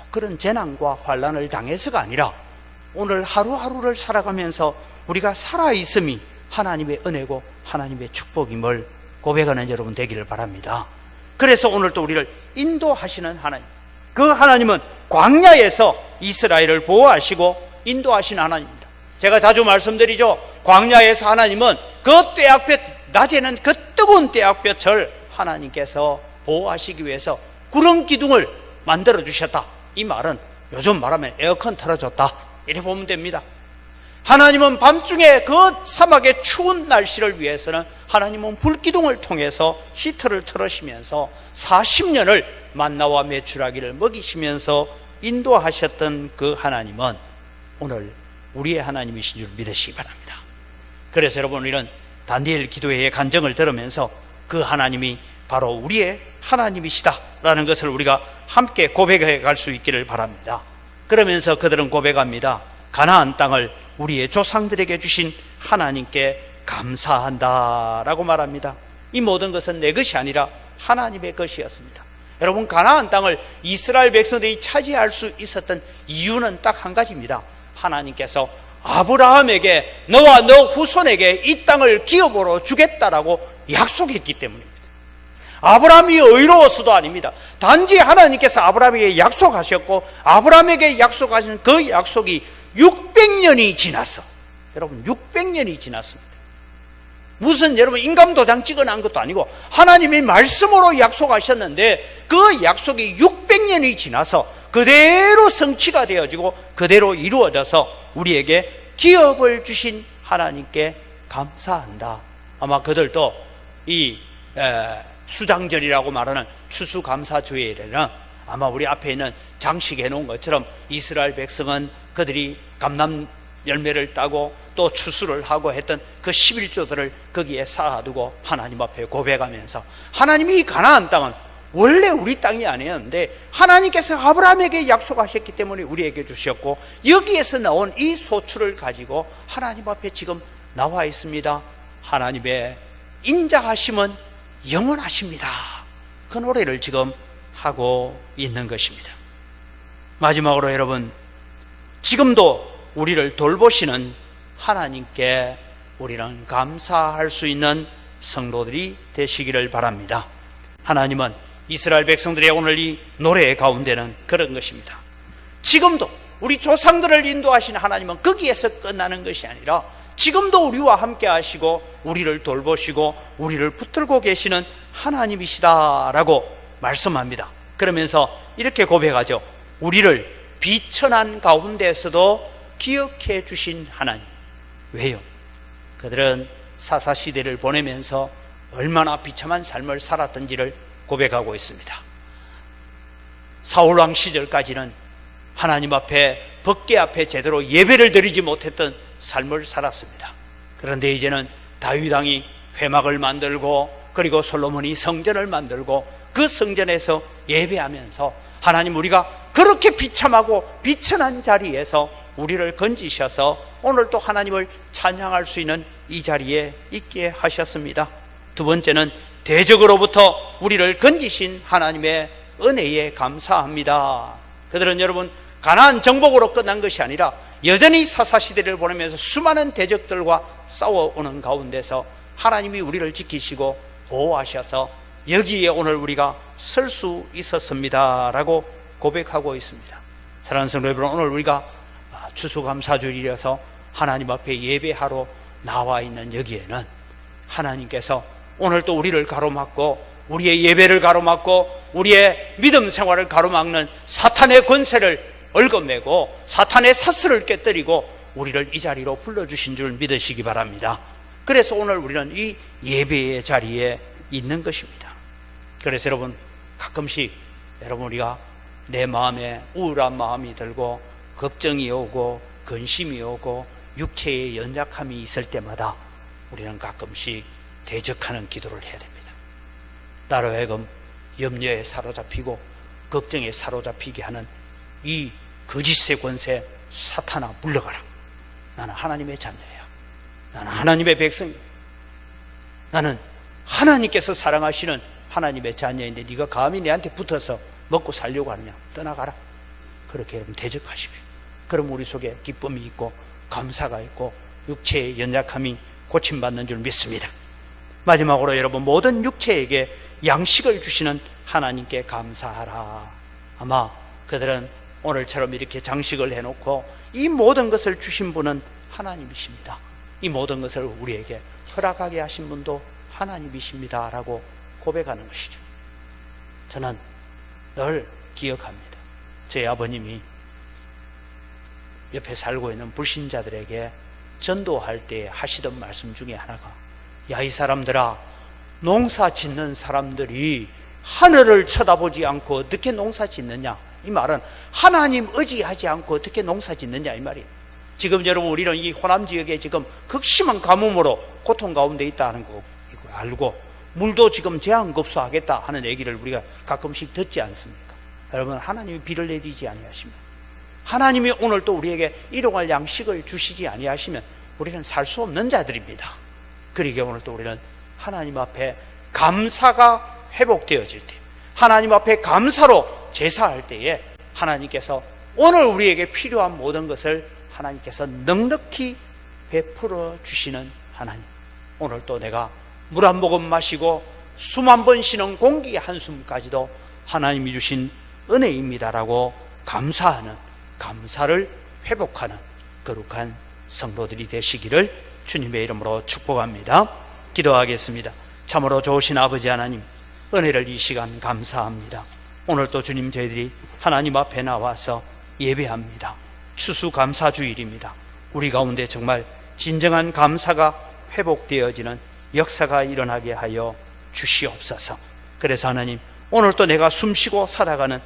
그런 재난과 환난을 당해서가 아니라 오늘 하루하루를 살아가면서 우리가 살아있음이 하나님의 은혜고 하나님의 축복임을 고백하는 여러분 되기를 바랍니다. 그래서 오늘 또 우리를 인도하시는 하나님, 그 하나님은 광야에서 이스라엘을 보호하시고 인도하시는 하나님입니다. 제가 자주 말씀드리죠. 광야에서 하나님은 그 떼약볕, 낮에는 그 뜨거운 떼약볕을 하나님께서 보호하시기 위해서 구름 기둥을 만들어 주셨다. 이 말은 요즘 말하면 에어컨 틀어줬다, 이래 보면 됩니다. 하나님은 밤중에 그 사막의 추운 날씨를 위해서는 하나님은 불기둥을 통해서 히터를 틀으시면서 40년을 만나와 메추라기를 먹이시면서 인도하셨던 그 하나님은 오늘 우리의 하나님이신 줄 믿으시기 바랍니다. 그래서 여러분, 우리는 다니엘 기도회의 간증을 들으면서 그 하나님이 바로 우리의 하나님이시다라는 것을 우리가 함께 고백해 갈 수 있기를 바랍니다. 그러면서 그들은 고백합니다. 가나안 땅을 우리의 조상들에게 주신 하나님께 감사한다라고 말합니다. 이 모든 것은 내 것이 아니라 하나님의 것이었습니다. 여러분, 가나안 땅을 이스라엘 백성들이 차지할 수 있었던 이유는 딱 한 가지입니다. 하나님께서 아브라함에게 너와 너 후손에게 이 땅을 기업으로 주겠다라고 약속했기 때문입니다. 아브라함이 의로워서도 아닙니다. 단지 하나님께서 아브라함에게 약속하셨고 아브라함에게 약속하신 그 약속이 600년이 지났어. 여러분, 600년이 지났습니다. 무슨 여러분 인감도장 찍어놓은 것도 아니고 하나님이 말씀으로 약속하셨는데 그 약속이 600년이 지나서 그대로 성취가 되어지고 그대로 이루어져서 우리에게 기업을 주신 하나님께 감사한다. 아마 그들도 이 수장절이라고 말하는 추수감사주일에는 아마 우리 앞에 있는 장식해 놓은 것처럼 이스라엘 백성은 그들이 감람 열매를 따고 또 추수를 하고 했던 그 11조들을 거기에 쌓아두고 하나님 앞에 고백하면서, 하나님이 이 가나안 땅은 원래 우리 땅이 아니었는데 하나님께서 아브라함에게 약속하셨기 때문에 우리에게 주셨고 여기에서 나온 이 소출을 가지고 하나님 앞에 지금 나와 있습니다. 하나님의 인자하심은 영원하십니다. 그 노래를 지금 하고 있는 것입니다. 마지막으로 여러분, 지금도 우리를 돌보시는 하나님께 우리는 감사할 수 있는 성도들이 되시기를 바랍니다. 하나님은 이스라엘 백성들의 오늘 이 노래 가운데는 그런 것입니다. 지금도 우리 조상들을 인도하신 하나님은 거기에서 끝나는 것이 아니라 지금도 우리와 함께 하시고 우리를 돌보시고 우리를 붙들고 계시는 하나님이시다라고 말씀합니다. 그러면서 이렇게 고백하죠. 우리를 비천한 가운데에서도 기억해 주신 하나님. 왜요? 그들은 사사시대를 보내면서 얼마나 비참한 삶을 살았던지를 고백하고 있습니다. 사울왕 시절까지는 하나님 앞에, 법궤 앞에 제대로 예배를 드리지 못했던 삶을 살았습니다. 그런데 이제는 다윗왕이 회막을 만들고 그리고 솔로몬이 성전을 만들고 그 성전에서 예배하면서 하나님, 우리가 그렇게 비참하고 비천한 자리에서 우리를 건지셔서 오늘 또 하나님을 찬양할 수 있는 이 자리에 있게 하셨습니다. 두 번째는 대적으로부터 우리를 건지신 하나님의 은혜에 감사합니다. 그들은 여러분 가나안 정복으로 끝난 것이 아니라 여전히 사사시대를 보내면서 수많은 대적들과 싸워오는 가운데서 하나님이 우리를 지키시고 보호하셔서 여기에 오늘 우리가 설 수 있었습니다 라고 고백하고 있습니다. 사랑하는 성도 여러분, 오늘 우리가 추수감사주일이라서 하나님 앞에 예배하러 나와 있는 여기에는 하나님께서 오늘 또 우리를 가로막고 우리의 예배를 가로막고 우리의 믿음 생활을 가로막는 사탄의 권세를 얽어매고 사탄의 사슬을 깨뜨리고 우리를 이 자리로 불러주신 줄 믿으시기 바랍니다. 그래서 오늘 우리는 이 예배의 자리에 있는 것입니다. 그래서 여러분, 가끔씩 여러분 우리가 내 마음에 우울한 마음이 들고 걱정이 오고 근심이 오고 육체의 연약함이 있을 때마다 우리는 가끔씩 대적하는 기도를 해야 됩니다. 나로 하여금 염려에 사로잡히고 걱정에 사로잡히게 하는 이 거짓의 권세 사탄아, 물러가라. 나는 하나님의 자녀야. 나는 하나님의 백성이야. 나는 하나님께서 사랑하시는 하나님의 자녀인데 네가 감히 내한테 붙어서 먹고 살려고 하느냐? 떠나가라. 그렇게 여러분 대적하십시오. 그럼 우리 속에 기쁨이 있고 감사가 있고 육체의 연약함이 고침받는 줄 믿습니다. 마지막으로 여러분, 모든 육체에게 양식을 주시는 하나님께 감사하라. 아마 그들은 오늘처럼 이렇게 장식을 해놓고 이 모든 것을 주신 분은 하나님이십니다. 이 모든 것을 우리에게 허락하게 하신 분도 하나님이십니다 라고 고백하는 것이죠. 저는 늘 기억합니다. 제 아버님이 옆에 살고 있는 불신자들에게 전도할 때 하시던 말씀 중에 하나가, 야, 이 사람들아, 농사 짓는 사람들이 하늘을 쳐다보지 않고 어떻게 농사 짓느냐? 이 말은 하나님 의지하지 않고 어떻게 농사 짓느냐 이 말이에요. 지금 여러분, 우리는 이 호남 지역에 지금 극심한 가뭄으로 고통 가운데 있다는 거 알고, 물도 지금 제한급수하겠다 하는 얘기를 우리가 가끔씩 듣지 않습니까? 여러분, 하나님이 비를 내리지 아니하시면, 하나님이 오늘 또 우리에게 일용할 양식을 주시지 아니하시면 우리는 살 수 없는 자들입니다. 그러기에 오늘 또 우리는 하나님 앞에 감사가 회복되어질 때, 하나님 앞에 감사로 제사할 때에 하나님께서 오늘 우리에게 필요한 모든 것을 하나님께서 넉넉히 베풀어 주시는 하나님. 오늘 또 내가 물 한 모금 마시고 숨 한 번 쉬는 공기 한숨까지도 하나님이 주신 은혜입니다라고 감사하는, 감사를 회복하는 거룩한 성도들이 되시기를 주님의 이름으로 축복합니다. 기도하겠습니다. 참으로 좋으신 아버지 하나님, 은혜를 이 시간 감사합니다. 오늘 또 주님, 저희들이 하나님 앞에 나와서 예배합니다. 추수감사주일입니다. 우리 가운데 정말 진정한 감사가 회복되어지는 역사가 일어나게 하여 주시옵소서. 그래서 하나님, 오늘 또 내가 숨쉬고 살아가는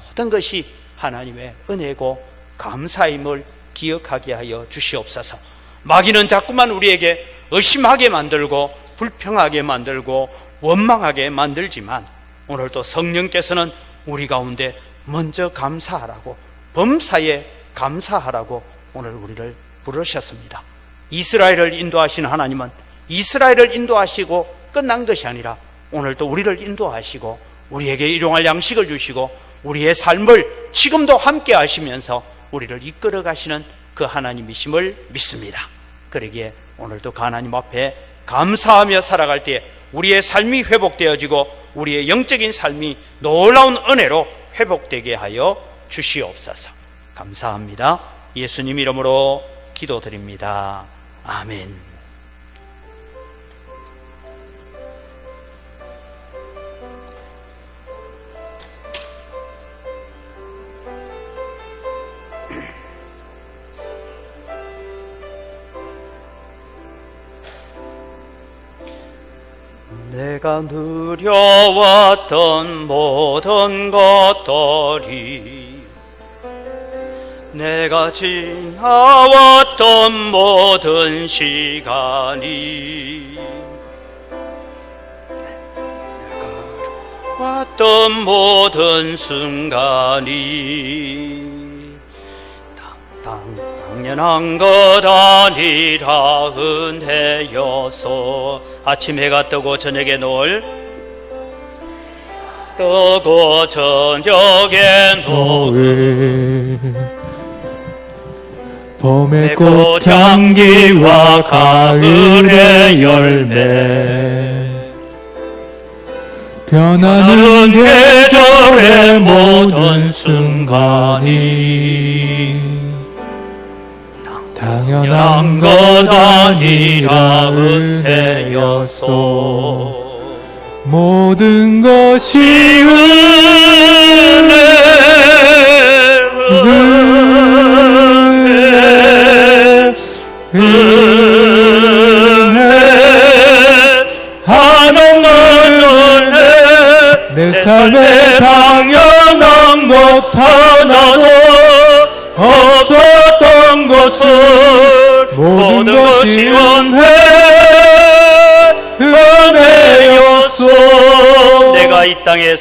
모든 것이 하나님의 은혜고 감사임을 기억하게 하여 주시옵소서. 마귀는 자꾸만 우리에게 의심하게 만들고 불평하게 만들고 원망하게 만들지만, 오늘 또 성령께서는 우리 가운데 먼저 감사하라고, 범사에 감사하라고 오늘 우리를 부르셨습니다. 이스라엘을 인도하신 하나님은 이스라엘을 인도하시고 끝난 것이 아니라 오늘 또 우리를 인도하시고 우리에게 일용할 양식을 주시고 우리의 삶을 지금도 함께 하시면서 우리를 이끌어 가시는 그 하나님이심을 믿습니다. 그러기에 오늘도 그 하나님 앞에 감사하며 살아갈 때 우리의 삶이 회복되어지고 우리의 영적인 삶이 놀라운 은혜로 회복되게 하여 주시옵소서. 감사합니다. 예수님 이름으로 기도드립니다. 아멘. 내가 누려왔던 모든 것들이, 내가 지나왔던 모든 시간이, 내가 왔던 모든 순간이 당연한 것 아니라 은혜여서, 아침 해가 뜨고 저녁에 노을 뜨고 저녁에 노을, 봄의 꽃향기와 가을의 열매, 변하는 계절의 모든 순간이 당연한 것 아니라 은혜여서, 모든 것이 은혜 하나만 은혜, 내 삶에 당연한 것 하나도 없었던 것을 모든 것이 은혜였소. 내가 이 땅에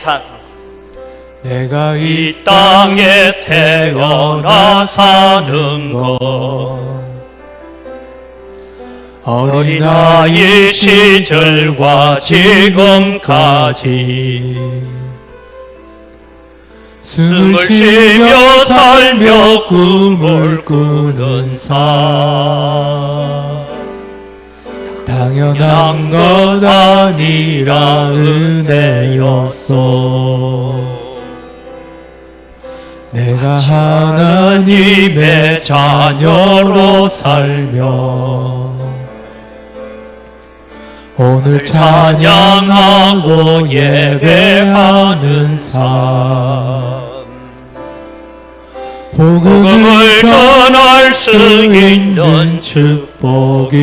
내가 이 땅에 태어나 사는 것, 어린아이 시절과 지금까지 숨을 쉬며 살며 꿈을 꾸는 삶, 당연한 것 아니라 은혜였소. 내가 하나님의 자녀로 살며 오늘 찬양하고 예배하는 삶 복음을 전할 수 있는 축복이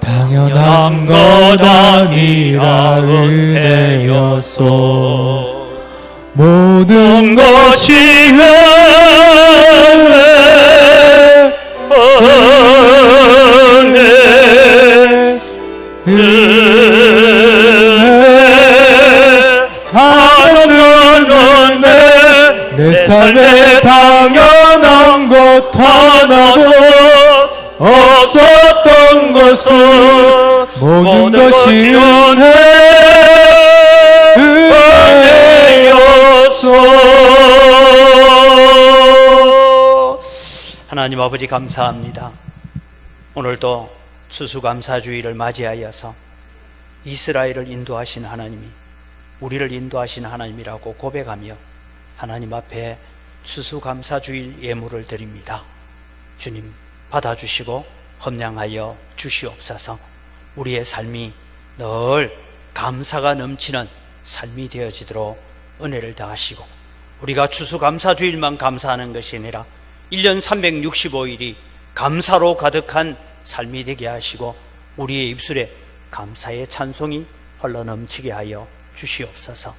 당연한 것 아니라 은혜였소 모든 것이 내 삶에 당연한 것 하나도 없었던 것은 모든 것이 은혜였소. 하나님 아버지 감사합니다. 오늘도 추수감사주의를 맞이하여서 이스라엘을 인도하신 하나님이 우리를 인도하신 하나님이라고 고백하며 하나님 앞에 추수감사주일 예물을 드립니다. 주님 받아주시고 험량하여 주시옵소서. 우리의 삶이 늘 감사가 넘치는 삶이 되어지도록 은혜를 더하시고 우리가 추수감사주일만 감사하는 것이 아니라 1년 365일이 감사로 가득한 삶이 되게 하시고 우리의 입술에 감사의 찬송이 흘러넘치게 하여 주시옵소서.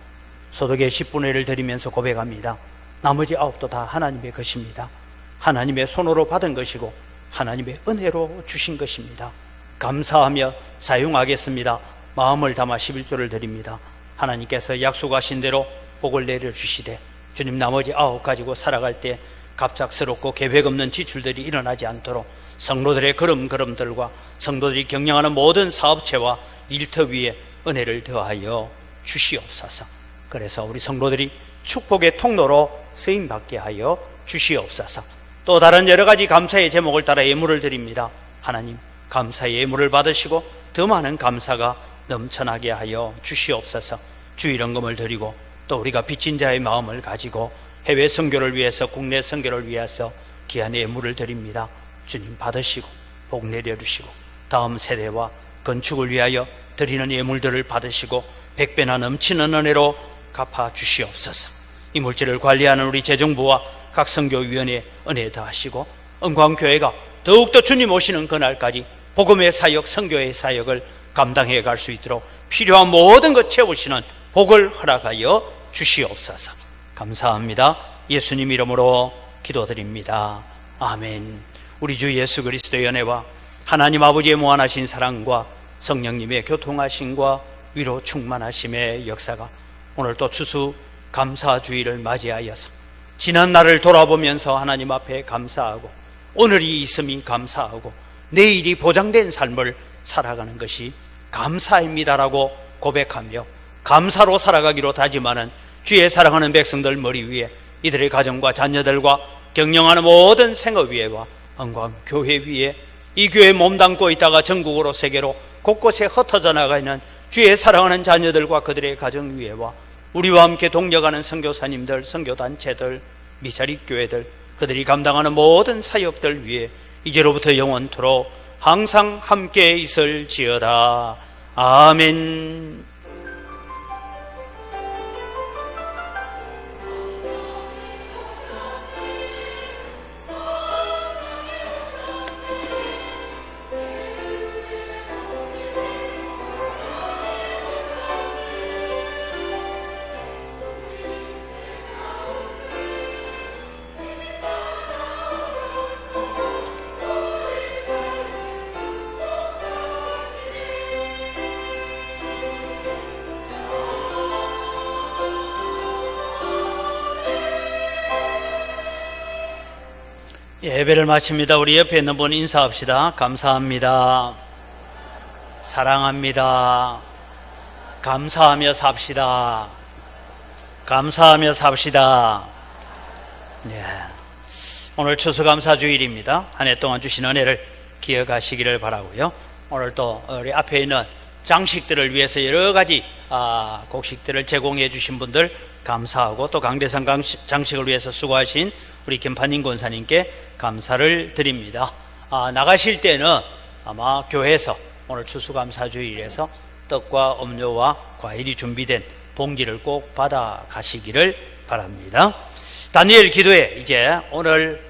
소득의 10분의 1을 드리면서 고백합니다. 나머지 9도 다 하나님의 것입니다. 하나님의 손으로 받은 것이고 하나님의 은혜로 주신 것입니다. 감사하며 사용하겠습니다. 마음을 담아 11조를 드립니다. 하나님께서 약속하신 대로 복을 내려주시되 주님 나머지 9 가지고 살아갈 때 갑작스럽고 계획 없는 지출들이 일어나지 않도록 성도들의 걸음걸음들과 성도들이 경영하는 모든 사업체와 일터 위에 은혜를 더하여 주시옵소서. 그래서 우리 성도들이 축복의 통로로 쓰임받게 하여 주시옵소서. 또 다른 여러 가지 감사의 제목을 따라 예물을 드립니다. 하나님 감사의 예물을 받으시고 더 많은 감사가 넘쳐나게 하여 주시옵소서. 주일헌금을 드리고 또 우리가 빚진 자의 마음을 가지고 해외 선교를 위해서 국내 선교를 위해서 귀한 예물을 드립니다. 주님 받으시고 복 내려주시고 다음 세대와 건축을 위하여 드리는 예물들을 받으시고 100배나 넘치는 은혜로 갚아 주시옵소서. 이 물질을 관리하는 우리 재정부와 각 선교위원회 은혜 더하시고 은광교회가 더욱더 주님 오시는 그날까지 복음의 사역, 선교의 사역을 감당해 갈 수 있도록 필요한 모든 것 채우시는 복을 허락하여 주시옵소서. 감사합니다. 예수님 이름으로 기도드립니다. 아멘. 우리 주 예수 그리스도의 은혜와 하나님 아버지의 무한하신 사랑과 성령님의 교통하심과 위로 충만하심의 역사가 오늘 또 추수 감사주의를 맞이하여서 지난 날을 돌아보면서 하나님 앞에 감사하고 오늘이 있음이 감사하고 내일이 보장된 삶을 살아가는 것이 감사입니다라고 고백하며 감사로 살아가기로 다짐하는 주의 사랑하는 백성들 머리 위에 이들의 가정과 자녀들과 경영하는 모든 생업위회와 은광교회 위에 이 교회에 몸담고 있다가 전국으로 세계로 곳곳에 흩어져 나가 있는 주의 사랑하는 자녀들과 그들의 가정위회와 우리와 함께 동력하는 선교사님들, 선교단체들, 미자립교회들 그들이 감당하는 모든 사역들 위에 이제로부터 영원토록 항상 함께 있을지어다. 아멘. 예배를 마칩니다. 우리 옆에 있는 분 인사합시다. 감사합니다. 사랑합니다. 감사하며 삽시다. 감사하며 삽시다. 예. 오늘 추수감사주일입니다. 한 해 동안 주신 은혜를 기억하시기를 바라고요. 오늘 또 우리 앞에 있는 장식들을 위해서 여러 가지 곡식들을 제공해 주신 분들 감사하고 또 강대상 장식을 위해서 수고하신 우리 김판인 권사님께 감사를 드립니다. 나가실 때는 아마 교회에서 오늘 추수감사주일에서 떡과 음료와 과일이 준비된 봉지를 꼭 받아 가시기를 바랍니다. 다니엘 기도회 이제 오늘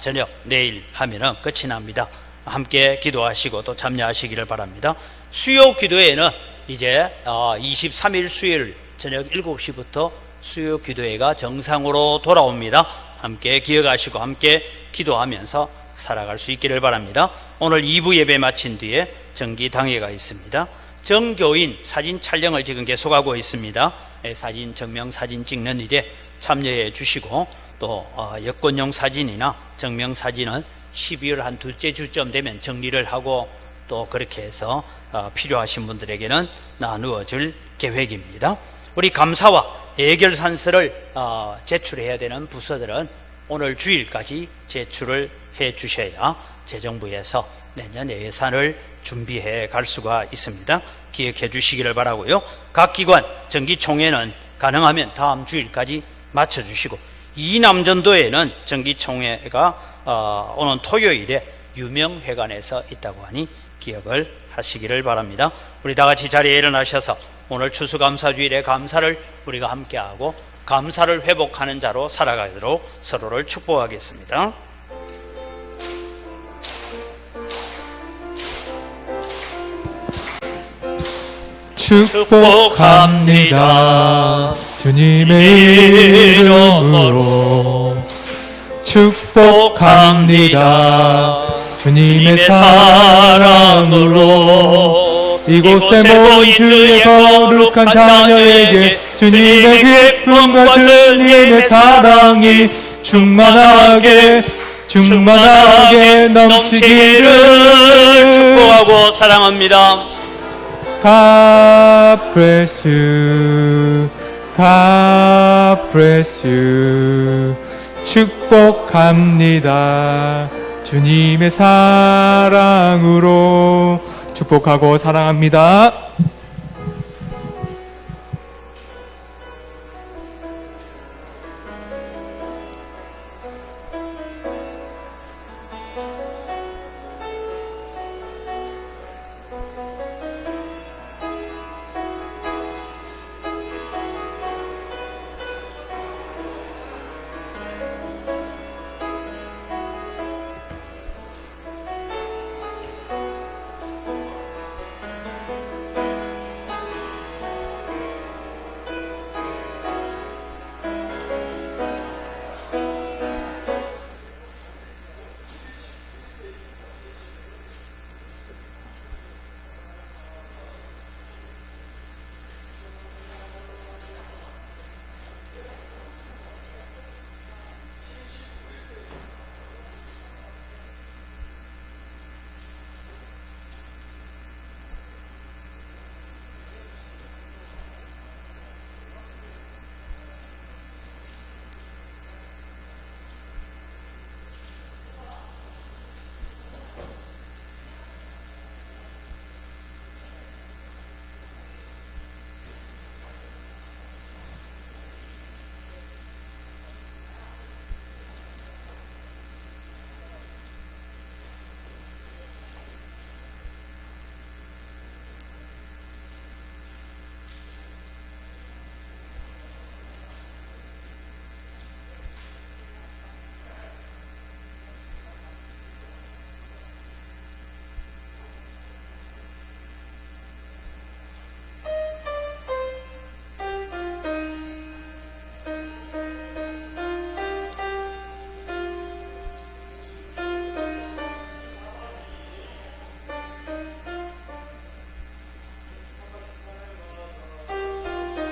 저녁 내일 하면은 끝이 납니다. 함께 기도하시고 또 참여하시기를 바랍니다. 수요 기도회는 이제 23일 수요일 저녁 7시부터 수요 기도회가 정상으로 돌아옵니다. 함께 기억하시고 함께 기도하면서 살아갈 수 있기를 바랍니다. 오늘 2부 예배 마친 뒤에 정기 당회가 있습니다. 정교인 사진 촬영을 지금 계속하고 있습니다. 사진 증명 사진 찍는 일에 참여해 주시고 또 여권용 사진이나 증명 사진은 12월 한 둘째 주쯤 되면 정리를 하고 또 그렇게 해서 필요하신 분들에게는 나누어 줄 계획입니다. 우리 감사와 예결산서를 제출해야 되는 부서들은 오늘 주일까지 제출을 해 주셔야 재정부에서 내년 예산을 준비해 갈 수가 있습니다. 기억해 주시기를 바라고요. 각 기관 정기총회는 가능하면 다음 주일까지 맞춰 주시고, 이남전도에는 정기총회가 오는 토요일에 유명회관에서 있다고 하니 기억을 하시기를 바랍니다. 우리 다 같이 자리에 일어나셔서 오늘 추수감사주일의 감사를 우리가 함께하고 감사를 회복하는 자로 살아가도록 서로를 축복하겠습니다. 축복합니다. 주님의 이름으로 축복합니다. 주님의 사랑으로 이곳에 모인 주의 거룩한 자녀에게 주님의 기쁨과 주님의 사랑이 충만하게 넘치기를 축복하고 사랑합니다. God bless you, God bless you. 축복합니다. 주님의 사랑으로 축복하고 사랑합니다.